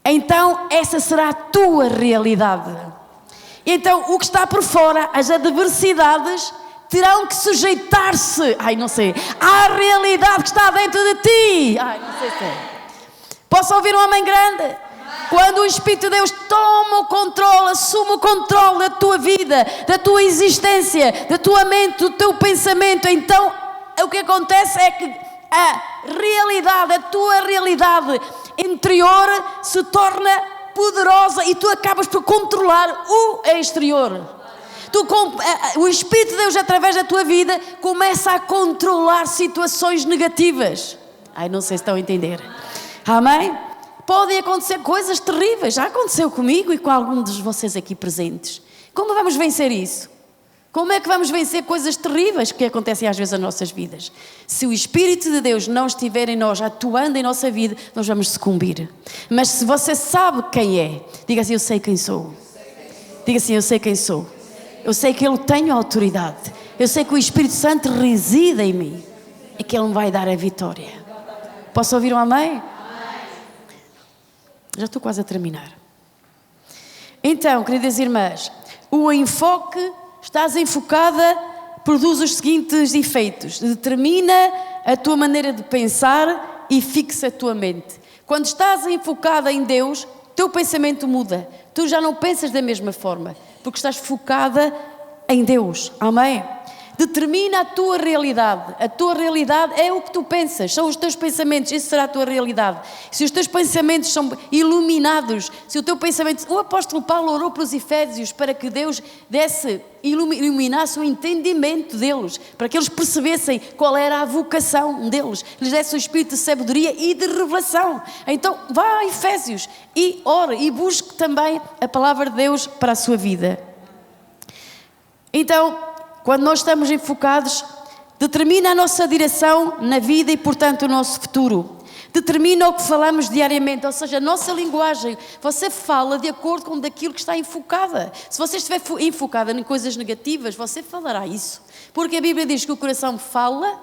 [SPEAKER 1] Então essa será a tua realidade. Então o que está por fora, as adversidades, terão que sujeitar-se, à realidade que está dentro de ti. Não sei se é. Posso ouvir um amém grande? Quando o Espírito de Deus toma o controle, assume o controle da tua vida, da tua existência, da tua mente, do teu pensamento, então o que acontece é que a realidade, a tua realidade interior se torna poderosa e tu acabas por controlar o exterior. O Espírito de Deus, através da tua vida, começa a controlar situações negativas. Não sei se estão a entender. Amém? Podem acontecer coisas terríveis. Já aconteceu comigo e com algum de vocês aqui presentes. Como vamos vencer isso? Como é que vamos vencer coisas terríveis que acontecem às vezes nas nossas vidas? Se o Espírito de Deus não estiver em nós, atuando em nossa vida, nós vamos sucumbir. Mas se você sabe quem é, diga assim: eu sei quem sou. Diga assim: eu sei quem sou. Eu sei que Ele tem autoridade. Eu sei que o Espírito Santo reside em mim e que Ele me vai dar a vitória. Posso ouvir um amém? Já estou quase a terminar. Então, queridas irmãs, o enfoque... Estás enfocada, produz os seguintes efeitos. Determina a tua maneira de pensar e fixa a tua mente. Quando estás enfocada em Deus, teu pensamento muda. Tu já não pensas da mesma forma, porque estás focada em Deus. Amém? Determina a tua realidade. A tua realidade é o que tu pensas, são os teus pensamentos, isso será a tua realidade. Se os teus pensamentos são iluminados, se o teu pensamento... O apóstolo Paulo orou para os Efésios para que Deus iluminasse o entendimento deles, para que eles percebessem qual era a vocação deles, lhes desse o espírito de sabedoria e de revelação. Então vá a Efésios e ore e busque também a palavra de Deus para a sua vida. Então, quando nós estamos enfocados, determina a nossa direção na vida e, portanto, o nosso futuro. Determina o que falamos diariamente, ou seja, a nossa linguagem. Você fala de acordo com aquilo que está enfocada. Se você estiver enfocada em coisas negativas, você falará isso. Porque a Bíblia diz que o coração fala,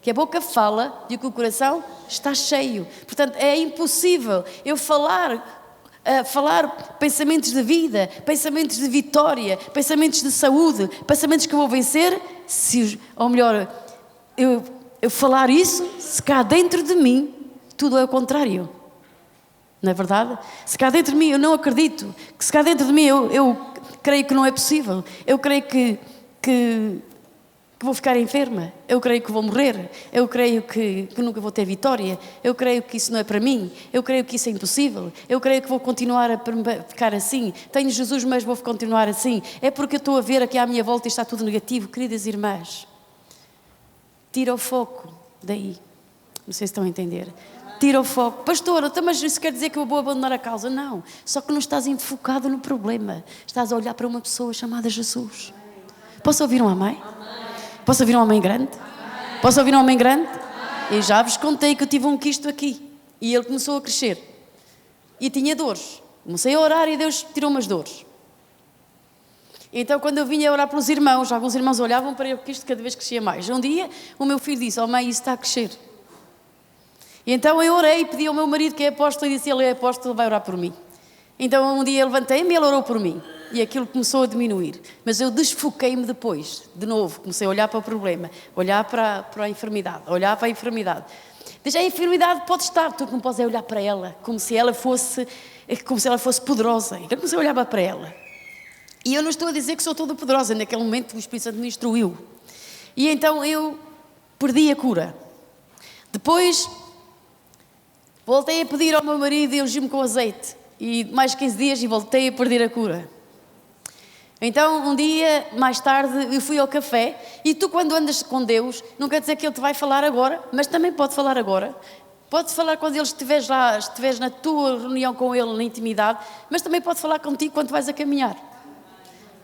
[SPEAKER 1] que a boca fala e que o coração está cheio. Portanto, é impossível eu falar pensamentos de vida, pensamentos de vitória, pensamentos de saúde, pensamentos que eu vou vencer, ou melhor, eu falar isso, se cá dentro de mim tudo é o contrário. Não é verdade? Se cá dentro de mim eu não acredito, que se cá dentro de mim eu creio que não é possível, eu creio que vou ficar enferma, eu creio que vou morrer, eu creio que nunca vou ter vitória, eu creio que isso não é para mim, eu creio que isso é impossível, eu creio que vou continuar a ficar assim, tenho Jesus mas vou continuar assim, é porque eu estou a ver aqui à minha volta e está tudo negativo. Queridas irmãs, tira o foco daí, não sei se estão a entender, tira o foco. Pastora, mas isso quer dizer que eu vou abandonar a causa? Não, só que não estás enfocado no problema, estás a olhar para uma pessoa chamada Jesus. Posso ouvir um amém? Posso ouvir um homem grande? Posso ouvir um homem grande? Eu já vos contei que eu tive um quisto aqui e ele começou a crescer e tinha dores. Comecei a orar e Deus tirou umas dores. Então quando eu vinha a orar pelos irmãos, alguns irmãos olhavam para ele que isto cada vez crescia mais. Um dia o meu filho disse: mãe, isso está a crescer. E então eu orei e pedi ao meu marido, que é apóstolo, e disse: ele é apóstolo, ele vai orar por mim. Então um dia eu levantei-me e ele orou por mim. E aquilo começou a diminuir. Mas eu desfoquei-me depois, de novo. Comecei a olhar para o problema, olhar para a enfermidade, olhar para a enfermidade. A enfermidade pode estar, tu não podes olhar para ela como se ela fosse poderosa. Então comecei a olhar para ela. E eu não estou a dizer que sou toda poderosa. Naquele momento o Espírito Santo me instruiu. E então eu perdi a cura. Depois, voltei a pedir ao meu marido e ungiu-me com azeite. E mais 15 dias e voltei a perder a cura. Então, um dia, mais tarde, eu fui ao café. E tu, quando andas com Deus, não quer dizer que Ele te vai falar agora, mas também pode falar agora. Pode falar quando Ele estiveres lá, estiveres na tua reunião com Ele, na intimidade, mas também pode falar contigo quando vais a caminhar.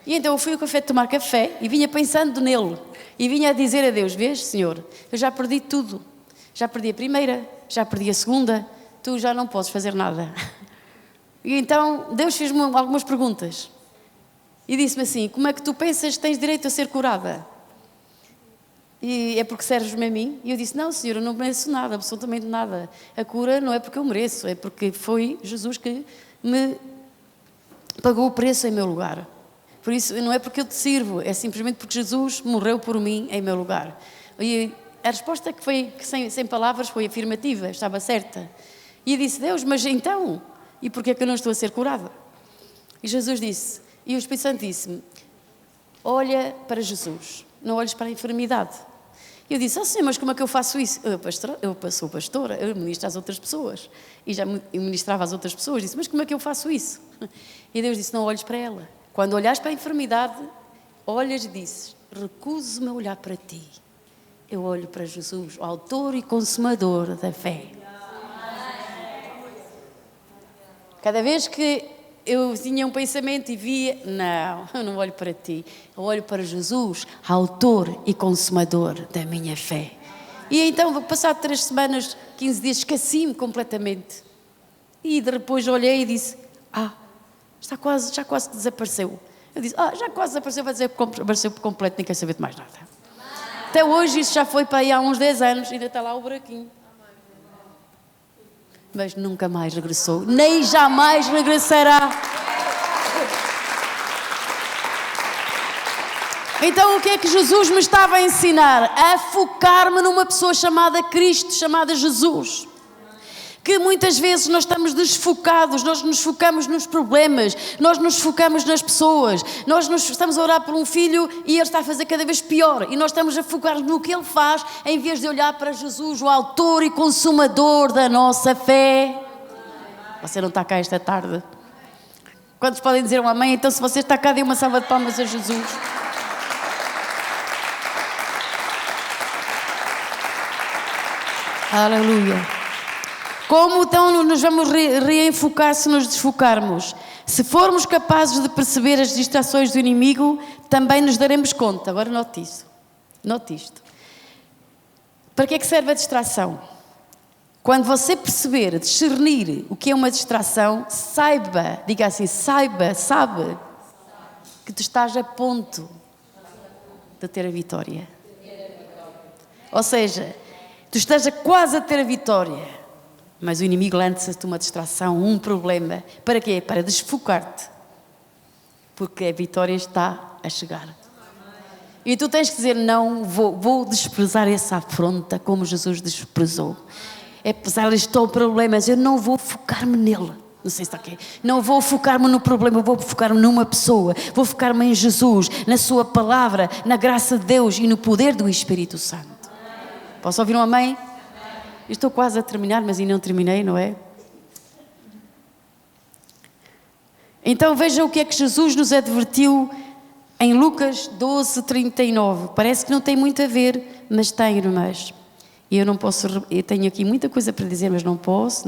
[SPEAKER 1] E então eu fui ao café tomar café e vinha pensando nele. E vinha a dizer a Deus, vês, Senhor, eu já perdi tudo. Já perdi a primeira, já perdi a segunda, tu já não podes fazer nada. E então Deus fez-me algumas perguntas. E disse-me assim, como é que tu pensas que tens direito a ser curada? E é porque serves-me a mim? E eu disse, não, Senhor, eu não mereço nada, absolutamente nada. A cura não é porque eu mereço, é porque foi Jesus que me pagou o preço em meu lugar. Por isso, não é porque eu te sirvo, é simplesmente porque Jesus morreu por mim em meu lugar. E a resposta que foi, sem palavras, foi afirmativa, estava certa. E eu disse, Deus, mas então, e porquê é que eu não estou a ser curada? E Jesus disse, e o Espírito Santo disse-me, olha para Jesus, não olhes para a enfermidade. E eu disse, Senhor, mas como é que eu faço isso? Eu sou pastora, eu ministro às outras pessoas. E já ministrava às outras pessoas, disse, mas como é que eu faço isso? E Deus disse, não olhes para ela. Quando olhas para a enfermidade, olhas e dizes, recuso-me a olhar para ti. Eu olho para Jesus, o autor e consumador da fé. Cada vez que eu tinha um pensamento e via, não, eu não olho para ti, eu olho para Jesus, autor e consumador da minha fé. E então, passado 3 semanas, 15 dias, esqueci-me completamente. E depois olhei e disse, já quase desapareceu. Eu disse, já quase desapareceu, vai dizer que desapareceu por completo, nem quer saber de mais nada. Até hoje, isso já foi para aí há uns 10 anos, ainda está lá o buraquinho. Mas nunca mais regressou, nem jamais regressará. Então o que é que Jesus me estava a ensinar? A focar-me numa pessoa chamada Cristo, chamada Jesus. Que muitas vezes nós estamos desfocados, nós nos focamos nos problemas, nós nos focamos nas pessoas, estamos a orar por um filho e ele está a fazer cada vez pior e nós estamos a focar no que ele faz em vez de olhar para Jesus, o autor e consumador da nossa fé. Você não está cá esta tarde? Quantos podem dizer um amém? Então se você está cá, dê uma salva de palmas a Jesus. Aleluia. Como então nos vamos reenfocar se nos desfocarmos? Se formos capazes de perceber as distrações do inimigo, também nos daremos conta. Agora note isso. Note isto. Para que é que serve a distração? Quando você perceber, discernir o que é uma distração, saiba, diga assim, sabe, que tu estás a ponto de ter a vitória. Ou seja, tu estás quase a ter a vitória. Mas o inimigo lança-te uma distração, um problema. Para quê? Para desfocar-te. Porque a vitória está a chegar. E tu tens que dizer, não, vou desprezar essa afronta como Jesus desprezou. Apesar de estou problemas, eu não vou focar-me nele. Não sei se está aqui. Não vou focar-me no problema, vou focar-me numa pessoa. Vou focar-me em Jesus, na sua palavra, na graça de Deus e no poder do Espírito Santo. Posso ouvir um amém? Estou quase a terminar, mas ainda não terminei, não é? Então veja o que é que Jesus nos advertiu em Lucas 12:39. Parece que não tem muito a ver, mas tem, irmãs. E eu não posso, eu tenho aqui muita coisa para dizer, mas não posso.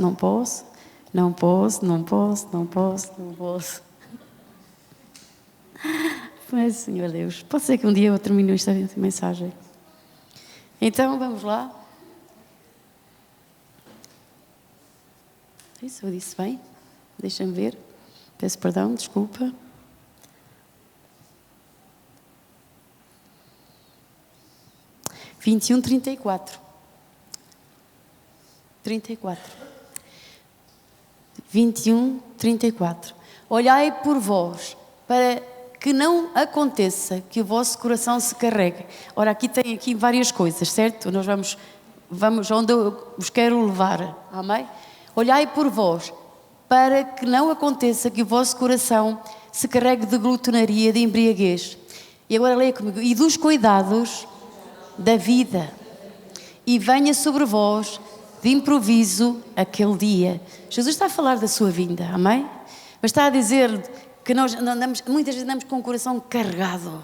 [SPEAKER 1] Mas, Senhor Deus, pode ser que um dia eu termine esta mensagem. Então, vamos lá. Isso, eu disse bem? Deixa-me ver. Peço perdão, desculpa. Vinte 34. 21:34. Olhai por vós, para que não aconteça que o vosso coração se carregue. Ora, aqui tem aqui várias coisas, certo? Nós vamos onde eu vos quero levar. Amém? Olhai por vós, para que não aconteça que o vosso coração se carregue de glutonaria, de embriaguez. E agora leia comigo. E dos cuidados da vida. e venha sobre vós de improviso aquele dia. Jesus está a falar da sua vinda, amém? Mas está a dizer que nós muitas vezes andamos com o coração carregado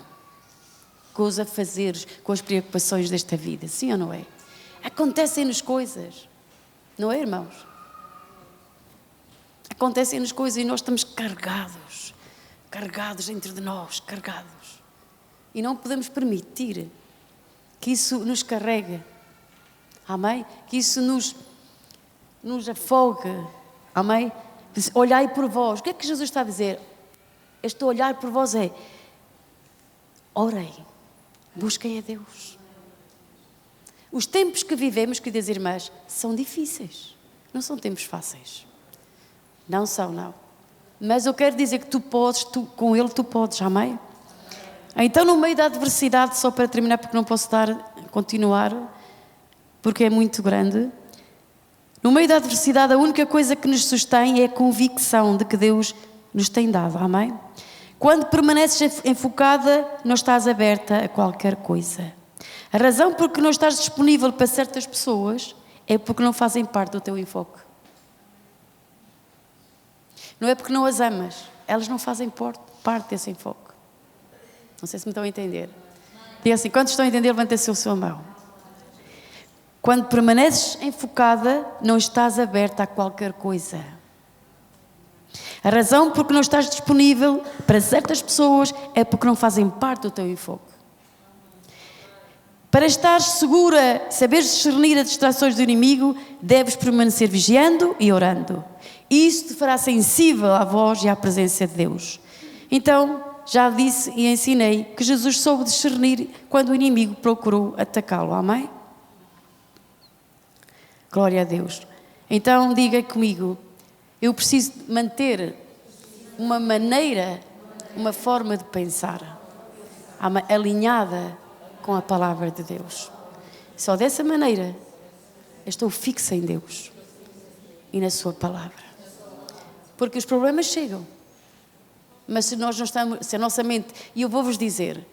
[SPEAKER 1] com os afazeres, com as preocupações desta vida, sim ou não é? Acontecem-nos coisas, não é, irmãos? Acontecem-nos coisas e nós estamos carregados dentro de nós, carregados. E não podemos permitir que isso nos carregue, amém? Que isso nos afogue, amém? Olhai por vós. O que é que Jesus está a dizer? Este olhar por vós é: orem, busquem a Deus. Os tempos que vivemos, queridas irmãs, são difíceis. Não são tempos fáceis. Não são, não. Mas eu quero dizer que tu podes, com Ele tu podes, amém? Então, no meio da adversidade, só para terminar, porque não posso continuar, porque é muito grande. No meio da adversidade, a única coisa que nos sustém é a convicção de que Deus nos tem dado, amém? Quando permaneces enfocada, não estás aberta a qualquer coisa. A razão por que não estás disponível para certas pessoas é porque não fazem parte do teu enfoque. Não é porque não as amas, elas não fazem parte desse enfoque. Não sei se me estão a entender. Diga assim, quantos estão a entender, levanta-se a sua mão. Quando permaneces enfocada, não estás aberta a qualquer coisa. A razão por que não estás disponível para certas pessoas é porque não fazem parte do teu enfoque. Para estares segura, saberes discernir as distrações do inimigo, deves permanecer vigiando e orando. Isso te fará sensível à voz e à presença de Deus. Então, já disse e ensinei que Jesus soube discernir quando o inimigo procurou atacá-lo. Amém? Glória a Deus. Então, diga comigo, eu preciso manter uma maneira, uma forma de pensar alinhada com a palavra de Deus. Só dessa maneira eu estou fixa em Deus e na sua palavra. Porque os problemas chegam. Mas se nós não estamos, se a nossa mente, e eu vou-vos dizer,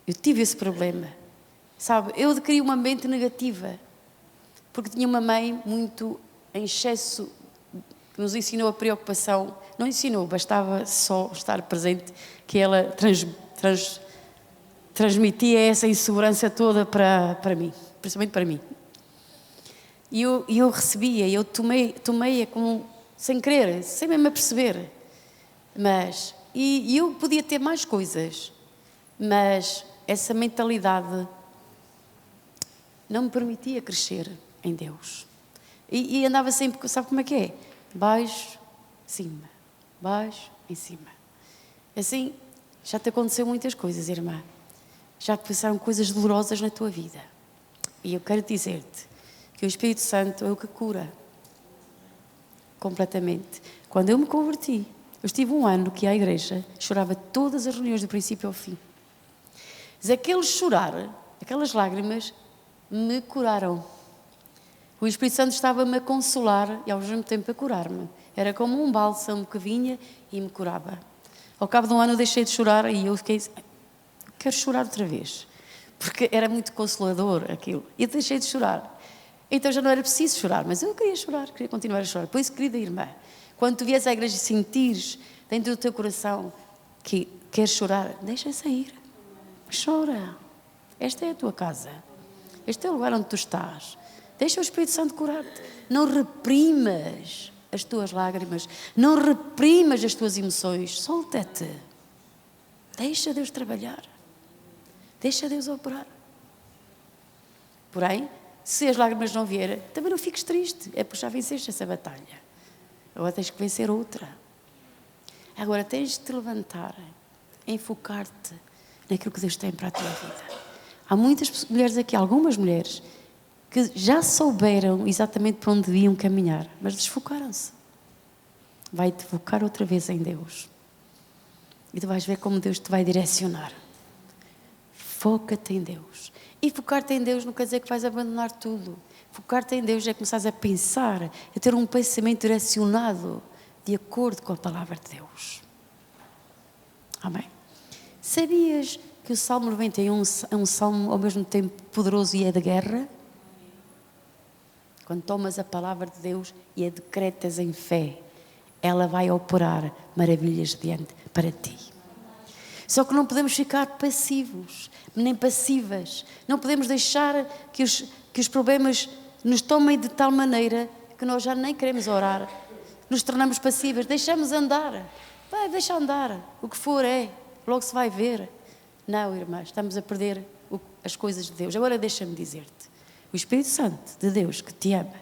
[SPEAKER 1] eu tive esse problema, sabe, eu adquiri uma mente negativa, porque tinha uma mãe muito em excesso, que nos ensinou a preocupação, não ensinou, bastava só estar presente, que ela transmitia essa insegurança toda para mim, principalmente para mim. E eu recebia, eu tomei-a como, sem querer, sem mesmo a perceber. Mas, e eu podia ter mais coisas, mas essa mentalidade não me permitia crescer em Deus. E andava sempre, sabe como é que é? Baixo, cima, baixo, em cima. Assim, já te aconteceu muitas coisas, irmã. Já te passaram coisas dolorosas na tua vida. E eu quero dizer-te que o Espírito Santo é o que cura. Completamente. Quando eu me converti, eu estive um ano que ia à igreja, chorava todas as reuniões do princípio ao fim. Mas aquele chorar, aquelas lágrimas, me curaram. O Espírito Santo estava-me a consolar e ao mesmo tempo a curar-me. Era como um bálsamo que vinha e me curava. Ao cabo de um ano eu deixei de chorar e eu fiquei, quero chorar outra vez. Porque era muito consolador aquilo. E eu deixei de chorar. Então já não era preciso chorar, mas eu queria chorar, queria continuar a chorar. Por isso, querida irmã, quando tu vies à igreja e sentires dentro do teu coração que queres chorar, deixa sair. Chora. Esta é a tua casa. Este é o lugar onde tu estás. Deixa o Espírito Santo curar-te. Não reprimas as tuas lágrimas. Não reprimas as tuas emoções. Solta-te. Deixa Deus trabalhar. Deixa Deus operar. Porém, se as lágrimas não vierem, também não fiques triste. É porque já venceste essa batalha. Agora tens que vencer outra. Agora tens de te levantar, enfocar-te naquilo que Deus tem para a tua vida. Há muitas mulheres aqui, algumas mulheres, que já souberam exatamente para onde deviam caminhar, mas desfocaram-se. Vai-te focar outra vez em Deus. E tu vais ver como Deus te vai direcionar. Foca-te em Deus. E focar-te em Deus não quer dizer que vais abandonar tudo. Focar-te em Deus é começares a pensar, a ter um pensamento direcionado de acordo com a palavra de Deus. Amém? Sabias que o Salmo 91 é um salmo ao mesmo tempo poderoso e é de guerra? Quando tomas a palavra de Deus e a decretas em fé, ela vai operar maravilhas diante para ti. Só que não podemos ficar passivos, nem passivas. Não podemos deixar que os problemas nos tomem de tal maneira que nós já nem queremos orar. Nos tornamos passivas, deixamos andar. Vai, deixa andar. O que for é, logo se vai ver. Não, irmãs, estamos a perder as coisas de Deus. Agora deixa-me dizer-te. O Espírito Santo de Deus que te ama,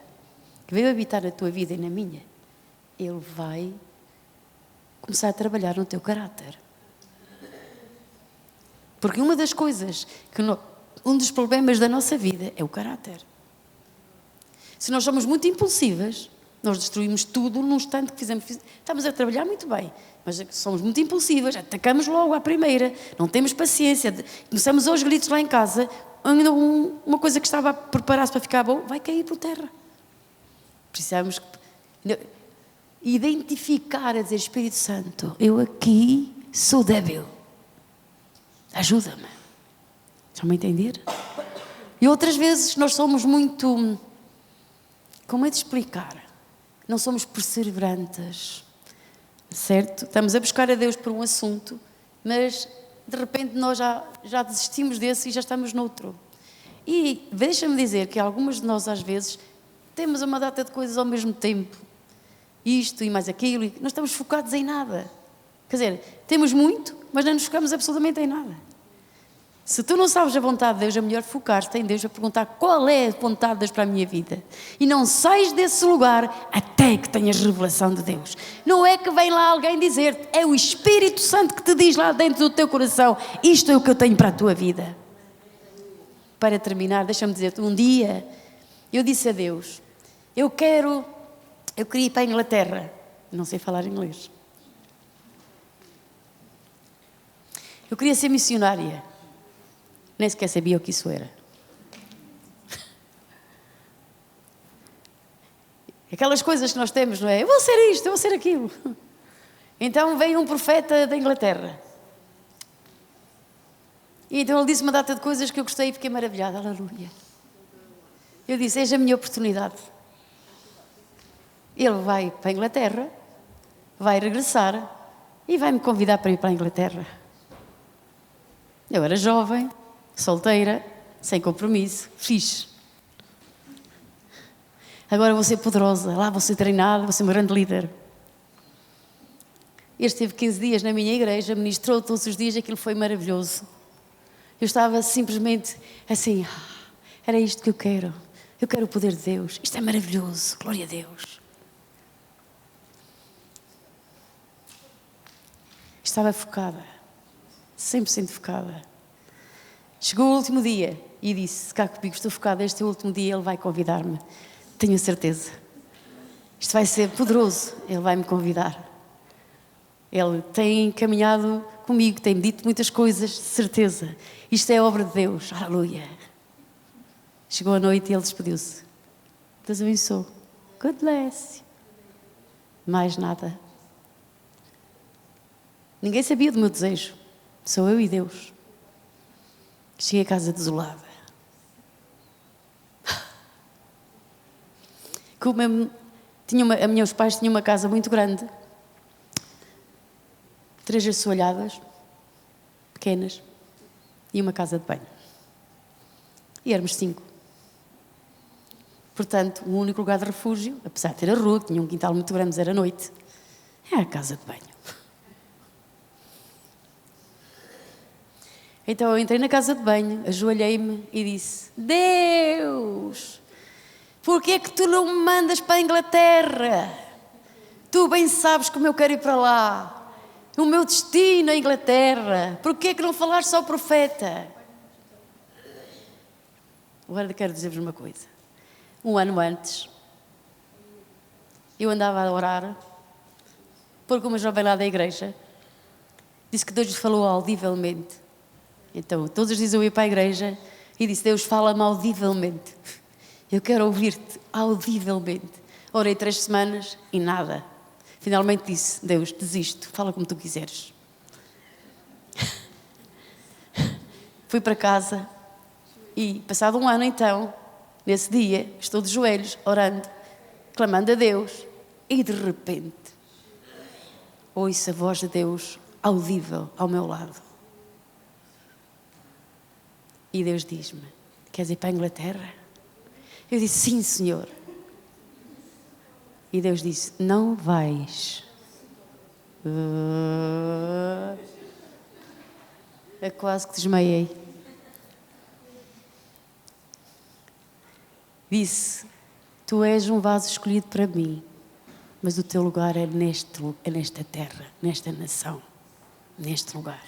[SPEAKER 1] que veio habitar na tua vida e na minha, Ele vai começar a trabalhar no teu caráter. Porque uma das coisas, um dos problemas da nossa vida é o caráter. Se nós somos muito impulsivas, nós destruímos tudo num instante que fizemos. Estamos a trabalhar muito bem, mas somos muito impulsivas, atacamos logo à primeira, não temos paciência, começamos aos gritos lá em casa, ainda uma coisa que estava a preparar-se para ficar bom, vai cair por terra. Precisamos identificar, a dizer, Espírito Santo, eu aqui sou débil. Ajuda-me. Estão-me a entender? E outras vezes nós somos muito... Como é de explicar? Não somos perseverantes. Certo? Estamos a buscar a Deus por um assunto, mas de repente nós já desistimos desse e já estamos noutro. E deixa-me dizer que algumas de nós às vezes temos uma data de coisas ao mesmo tempo. Isto e mais aquilo. E não estamos focados em nada. Quer dizer, temos muito, mas não nos focamos absolutamente em nada. Se tu não sabes a vontade de Deus, é melhor focar-te em Deus a perguntar qual é a vontade de Deus para a minha vida. E não sais desse lugar até que tenhas revelação de Deus. Não é que vem lá alguém dizer-te, é o Espírito Santo que te diz lá dentro do teu coração, isto é o que eu tenho para a tua vida. Para terminar, deixa-me dizer-te, um dia eu disse a Deus, eu queria ir para a Inglaterra. Não sei falar inglês. Eu queria ser missionária. Nem sequer sabia o que isso era. Aquelas coisas que nós temos, não é? Eu vou ser isto, eu vou ser aquilo. Então veio um profeta da Inglaterra. E então ele disse uma data de coisas que eu gostei e fiquei maravilhada. Aleluia. Eu disse, eis a minha oportunidade. Ele vai para a Inglaterra, vai regressar e vai me convidar para ir para a Inglaterra. Eu era jovem, solteira, sem compromisso, fixe. Agora vou ser poderosa, lá vou ser treinada, vou ser uma grande líder. Ele esteve 15 dias na minha igreja, ministrou todos os dias, aquilo foi maravilhoso. Eu estava simplesmente assim, era isto que eu quero o poder de Deus, isto é maravilhoso, glória a Deus. Estava focada, 100% focada. Chegou o último dia e disse, cá comigo, estou focada, este é o último dia, ele vai convidar-me. Tenho certeza. Isto vai ser poderoso, ele vai me convidar. Ele tem caminhado comigo, tem-me dito muitas coisas, de certeza. Isto é obra de Deus, aleluia. Chegou a noite e ele despediu-se. Deus abençoe. God bless. Mais nada. Ninguém sabia do meu desejo. Sou eu e Deus. Cheguei a casa desolada. Meus pais tinham uma casa muito grande. 3 assoalhadas, pequenas, e uma casa de banho. E éramos 5. Portanto, o único lugar de refúgio, apesar de ter a rua, que tinha um quintal muito grande, mas era noite, era a casa de banho. Então eu entrei na casa de banho, ajoelhei-me e disse, Deus, porquê é que tu não me mandas para a Inglaterra? Tu bem sabes como eu quero ir para lá. O meu destino é a Inglaterra. Porquê é que não falaste só ao profeta? Agora quero dizer-vos uma coisa. 1 ano antes, eu andava a orar, porque uma jovem lá da igreja disse que Deus lhe falou audivelmente. Então, todos os dias eu ia para a igreja e disse, Deus, fala-me audivelmente. Eu quero ouvir-te audivelmente. Orei 3 semanas e nada. Finalmente disse, Deus, desisto, fala como tu quiseres. Fui para casa e, passado 1 ano então, Nesse dia, estou de joelhos, orando, clamando a Deus, e de repente, ouço a voz de Deus audível ao meu lado. E Deus diz-me: queres ir para a Inglaterra? Eu disse: sim, Senhor. E Deus disse: não vais. Eu quase que desmaiei. Disse: tu és um vaso escolhido para mim, mas o teu lugar é nesta terra, nesta nação, neste lugar.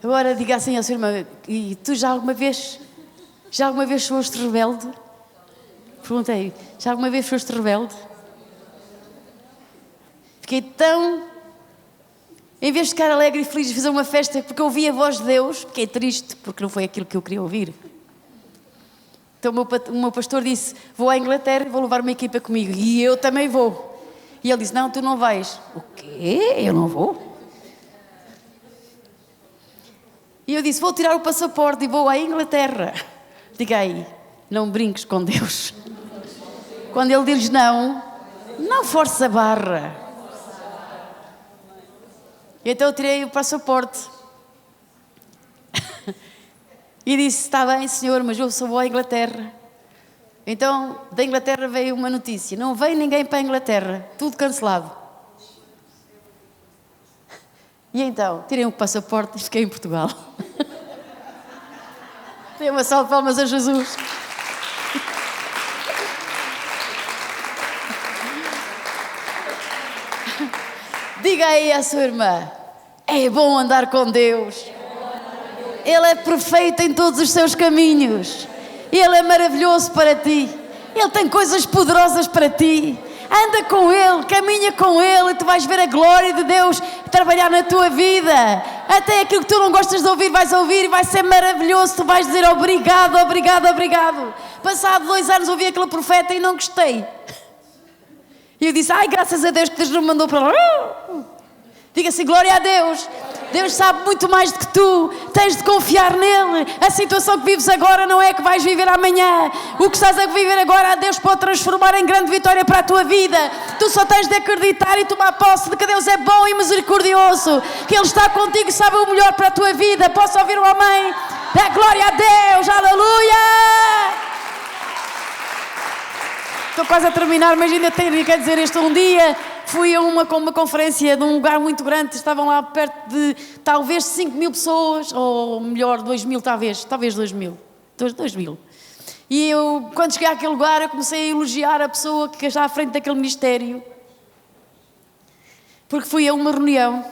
[SPEAKER 1] Agora diga assim à sua irmã: e tu já alguma vez foste rebelde? Perguntei: já alguma vez foste rebelde? Fiquei tão... Em vez de ficar alegre e feliz de fazer uma festa porque eu ouvi a voz de Deus, fiquei triste porque não foi aquilo que eu queria ouvir. Então o meu pastor disse: vou à Inglaterra e vou levar uma equipa comigo. E eu também vou. E ele disse: não, tu não vais. O quê? Eu não vou? E eu disse: vou tirar o passaporte e vou à Inglaterra. Diga aí, não brinques com Deus. Quando Ele diz não, não força a barra. E então eu tirei o passaporte. E disse: está bem, Senhor, mas eu só vou à Inglaterra. Então, da Inglaterra veio uma notícia: não veio ninguém para a Inglaterra, tudo cancelado. E então, tirei o passaporte e fiquei em Portugal. Dei uma salva de palmas a Jesus. Diga aí à sua irmã: é bom andar com Deus. Ele é perfeito em todos os seus caminhos. Ele é maravilhoso para ti. Ele tem coisas poderosas para ti. Anda com Ele, caminha com Ele e tu vais ver a glória de Deus trabalhar na tua vida. Até aquilo que tu não gostas de ouvir, vais ouvir e vai ser maravilhoso. Tu vais dizer: obrigado, obrigado, obrigado. Passado 2 anos ouvi aquele profeta e não gostei. E eu disse: ai, graças a Deus que Deus não me mandou para lá. Diga assim: glória a Deus. Deus sabe muito mais do que tu. Tens de confiar nele. A situação que vives agora não é a que vais viver amanhã. O que estás a viver agora, Deus pode transformar em grande vitória para a tua vida. Tu só tens de acreditar e tomar posse de que Deus é bom e misericordioso, que Ele está contigo e sabe o melhor para a tua vida. Posso ouvir um amém? Dá glória a Deus. Aleluia. Estou quase a terminar, mas ainda tenho que dizer isto. Um dia fui a uma conferência de um lugar muito grande, estavam lá perto de talvez 5.000 pessoas, ou melhor, 2.000 talvez 2.000. 2.000. E eu, quando cheguei àquele lugar, eu comecei a elogiar a pessoa que está à frente daquele ministério, porque fui a uma reunião.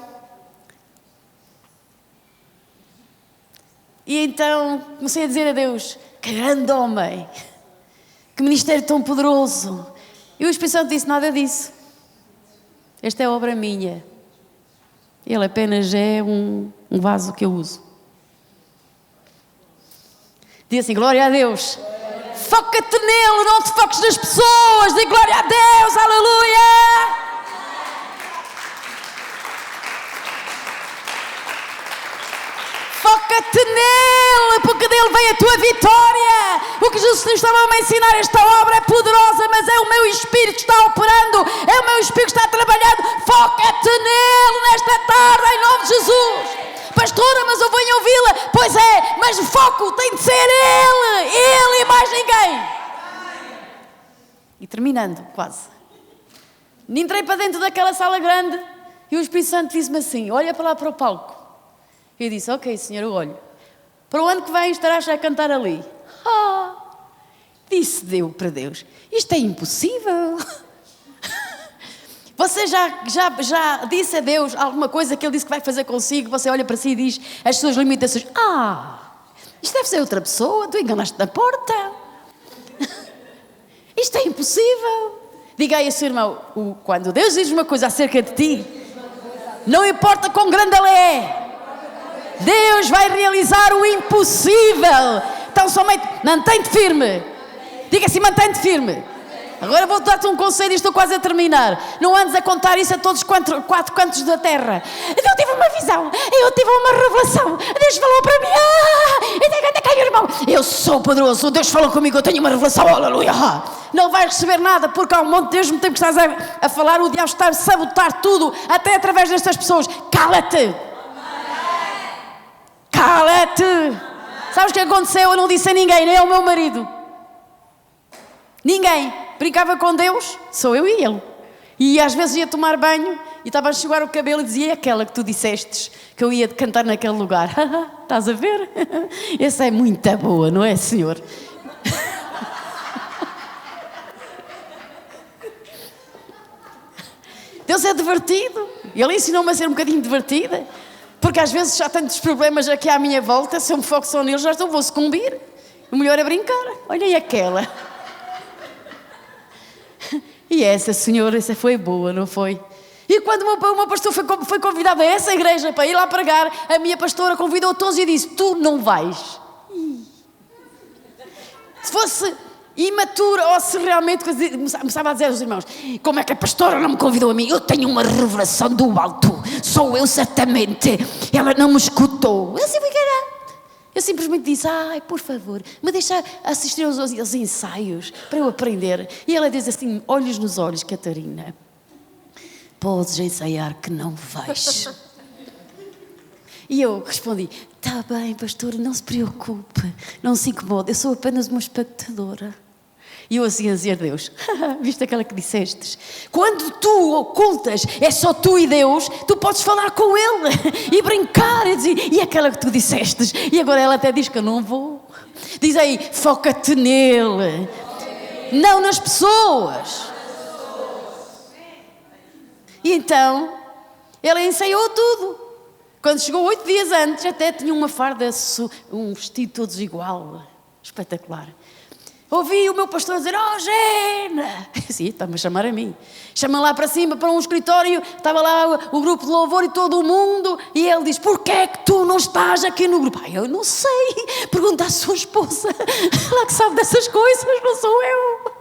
[SPEAKER 1] E então comecei a dizer a Deus: que grande homem, que ministério tão poderoso. E o Espírito Santo disse: nada disso. Esta é obra minha. Ele apenas é um vaso que eu uso. Diz assim: glória a Deus. Foca-te nele, não te foques nas pessoas. Diz glória a Deus, aleluia. Foca-te nele, porque dele vem a tua vitória. O que Jesus estava a me ensinar: esta obra é poderosa, mas é o meu Espírito que está operando, é o meu Espírito que está trabalhando. Foca-te nele nesta tarde, em nome de Jesus. Pastora, mas eu venho ouvi-la. Pois é, mas o foco tem de ser Ele e mais ninguém. E terminando, quase, entrei para dentro daquela sala grande e o Espírito Santo disse-me assim: olha para lá para o palco. E eu disse: ok, Senhor, eu olho. Para o ano que vem estarás a cantar ali. Disse eu para Deus: isto é impossível. Você já disse a Deus alguma coisa que Ele disse que vai fazer consigo? Você olha para si e diz as suas limitações: isto deve ser outra pessoa, tu enganaste na porta. Isto é impossível. Diga aí a seu irmão: quando Deus diz uma coisa acerca de ti, não importa quão grande ela é, Deus vai realizar o impossível. Então somente mantém-te firme. Diga assim: mantém-te firme. Agora vou dar-te um conselho e estou quase a terminar. Não andes a contar isso a todos os 4 cantos da terra. Eu tive uma visão, eu tive uma revelação, Deus falou para mim. irmão, eu sou poderoso, Deus falou comigo, eu tenho uma revelação, aleluia. Não vais receber nada, porque há um monte de Deus, mesmo tempo que estás a falar, o diabo está a sabotar tudo, até através destas pessoas. Cala-te! Cala-te! Sabes o que aconteceu? Eu não disse a ninguém, nem ao meu marido. Ninguém. Brincava com Deus, sou eu e ele. E às vezes ia tomar banho e estava a enxugar o cabelo e dizia: aquela que tu dissestes que eu ia cantar naquele lugar. Estás a ver? Essa é muito boa, não é, Senhor? Deus é divertido. Ele ensinou-me a ser um bocadinho divertida. Porque às vezes já há tantos problemas aqui à minha volta, se eu me foco só neles, já estou, vou sucumbir. O melhor é brincar. Olha aí aquela. E essa, Senhor, essa foi boa, não foi? E quando o meu pastor foi convidado a essa igreja para ir lá pregar, a minha pastora convidou todos e disse: tu não vais. Se fosse imatura ou se realmente começava a dizer aos irmãos: como é que a pastora não me convidou a mim? Eu tenho uma revelação do alto, sou eu certamente, ela não me escutou. Eu simplesmente disse: ai, por favor, me deixa assistir aos ensaios para eu aprender. E ela diz assim, olhos nos olhos: Catarina, podes ensaiar que não vais. E eu respondi: está bem, pastor, não se preocupe, não se incomode, eu sou apenas uma espectadora. E eu assim a dizer: Deus, viste aquela que dissestes? Quando tu ocultas, é só tu e Deus, tu podes falar com Ele e brincar e dizer: e aquela que tu dissestes? E agora ela até diz que eu não vou. Diz aí: foca-te nele, não nas pessoas. E então, ela ensaiou tudo. Quando chegou 8 dias antes, até tinha uma farda, um vestido todos igual, espetacular. Ouvi o meu pastor dizer: oh, Gena! Sim, está-me a chamar a mim. Chama lá para cima, para um escritório, estava lá o grupo de louvor e todo o mundo, e ele diz: porquê é que tu não estás aqui no grupo? Eu não sei, pergunta à sua esposa, ela que sabe dessas coisas, não sou eu.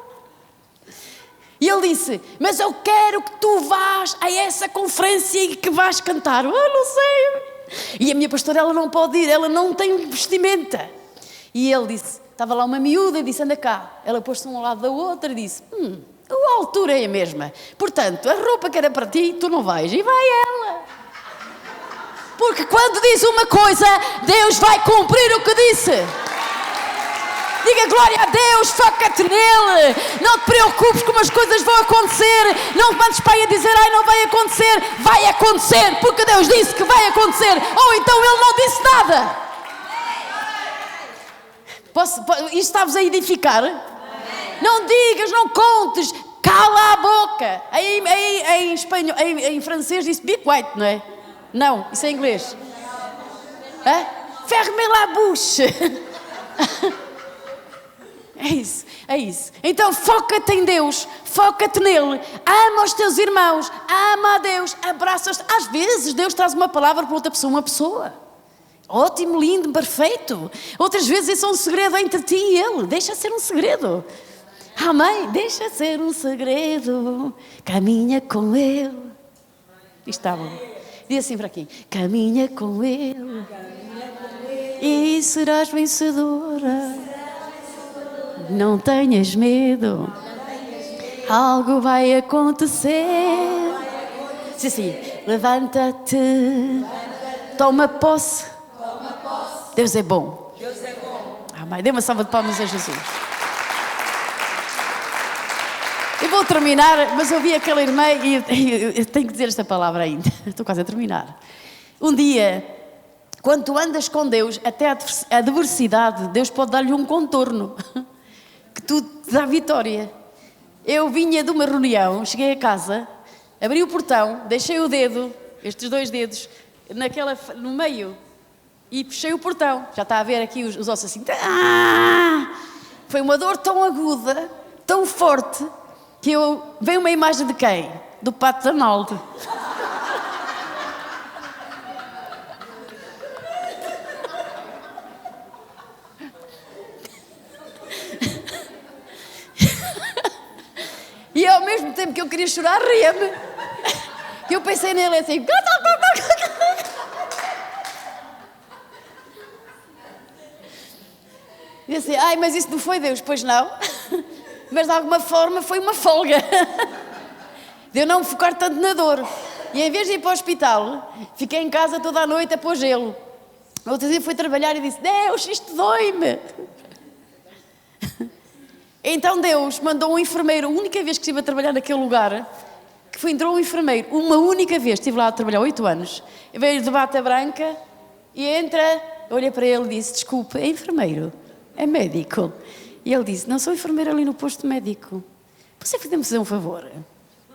[SPEAKER 1] E ele disse: mas eu quero que tu vás a essa conferência e que vás cantar. Eu não sei. E a minha pastora, ela não pode ir, ela não tem vestimenta. E ele disse, estava lá uma miúda e disse: anda cá. Ela pôs-se um ao lado da outra e disse: a altura é a mesma. Portanto, a roupa que era para ti, tu não vais. E vai ela. Porque quando diz uma coisa, Deus vai cumprir o que disse. Diga glória a Deus, foca-te nele. Não te preocupes como as coisas vão acontecer. Não te mandes para aí a dizer: ai, não vai acontecer. Vai acontecer, porque Deus disse que vai acontecer. Ou então Ele não disse nada. Isto está-vos a edificar? Não digas, não contes. Cala a boca. Em espanhol, em francês diz be quiet, não é? Não, isso é em inglês. Ferme la bouche. É isso. Então foca-te em Deus, foca-te nele, ama os teus irmãos, ama a Deus, abraça-os. Às vezes Deus traz uma palavra para outra pessoa, uma pessoa. Ótimo, lindo, perfeito. Outras vezes isso é um segredo entre ti e ele, deixa ser um segredo. Amém? Deixa ser um segredo, caminha com ele. Isto está bom. Diz assim para aqui: caminha com ele e serás vencedora. Não tenhas medo, algo vai acontecer. Sim, sim. Levanta-te, toma posse. Deus é bom. Amém. Dê uma salva de palmas a Jesus. Eu vou terminar, mas eu vi aquela irmã e eu tenho que dizer esta palavra ainda. Estou quase a terminar. Um dia, quando tu andas com Deus, até a adversidade, Deus pode dar-lhe um contorno que tu te dá vitória. Eu vinha de uma reunião, cheguei a casa, abri o portão, deixei o dedo, estes 2 dedos, no meio, e puxei o portão. Já está a ver aqui os ossos assim. Foi uma dor tão aguda, tão forte, que veio uma imagem de quem? Do Pato Donald. E ao mesmo tempo que eu queria chorar, ria-me. Eu pensei nele assim. E assim, ai, mas isso não foi Deus. Pois não. Mas de alguma forma foi uma folga. De eu não me focar tanto na dor. E em vez de ir para o hospital, fiquei em casa toda a noite a pôr gelo. Outro dia fui trabalhar e disse, Deus, isto dói-me. Então Deus mandou um enfermeiro, a única vez que estive a trabalhar naquele lugar, entrou um enfermeiro, uma única vez, estive lá a trabalhar 8 anos, veio de bata branca e entra, eu olhei para ele e disse, desculpe, é enfermeiro, é médico. E ele disse, não, sou enfermeiro ali no posto médico, você pode-me fazer um favor?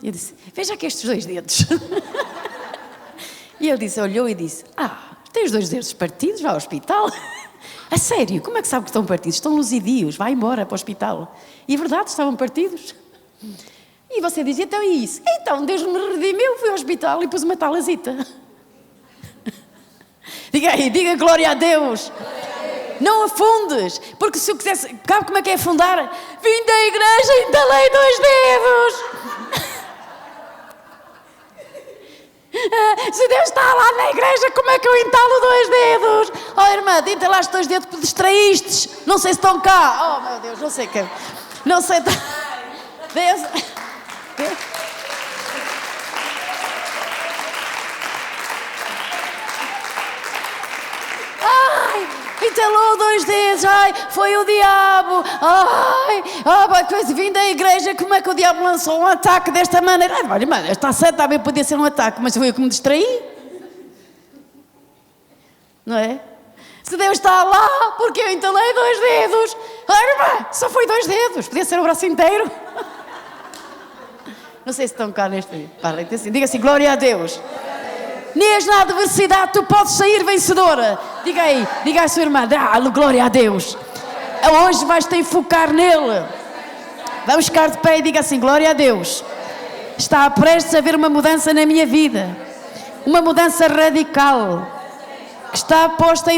[SPEAKER 1] E eu disse, veja aqui estes 2 dedos. E ele disse, olhou e disse, tem os 2 dedos partidos, vá ao hospital. A sério, como é que sabe que estão partidos? Estão luzidios, vai embora para o hospital. E é verdade, estavam partidos. E você dizia, então e isso? Então, Deus me redimiu, fui ao hospital e pus uma talazita. Diga aí, diga glória a Deus. Não afundes, porque se eu quisesse, sabe como é que é afundar? Vim da igreja e entalei 2 dedos. Se Deus está lá na igreja, como é que eu entalo 2 dedos? Oh, irmã, entalaste 2 dedos porque distraístes. Não sei se estão cá. Oh, meu Deus, não sei o que. Não sei. Deus. Ai, entalou 2 dedos. Ai, foi o diabo. Ai, coisa, vim da igreja, como é que o diabo lançou um ataque desta maneira? Ai, olha, irmã, está certo, também podia ser um ataque, mas foi eu que me distraí. Não é? Se Deus está lá, porque eu entalei 2 dedos. Ai, irmã, só foi 2 dedos, podia ser o braço inteiro. Não sei se estão cá neste. Diga assim, glória a Deus. Mesmo na adversidade tu podes sair vencedora. Diga aí, diga à sua irmã, glória a Deus. Hoje vais te enfocar nele. Vamos ficar de pé e diga assim, glória a Deus. Está prestes a haver uma mudança na minha vida. Uma mudança radical. Que está posta em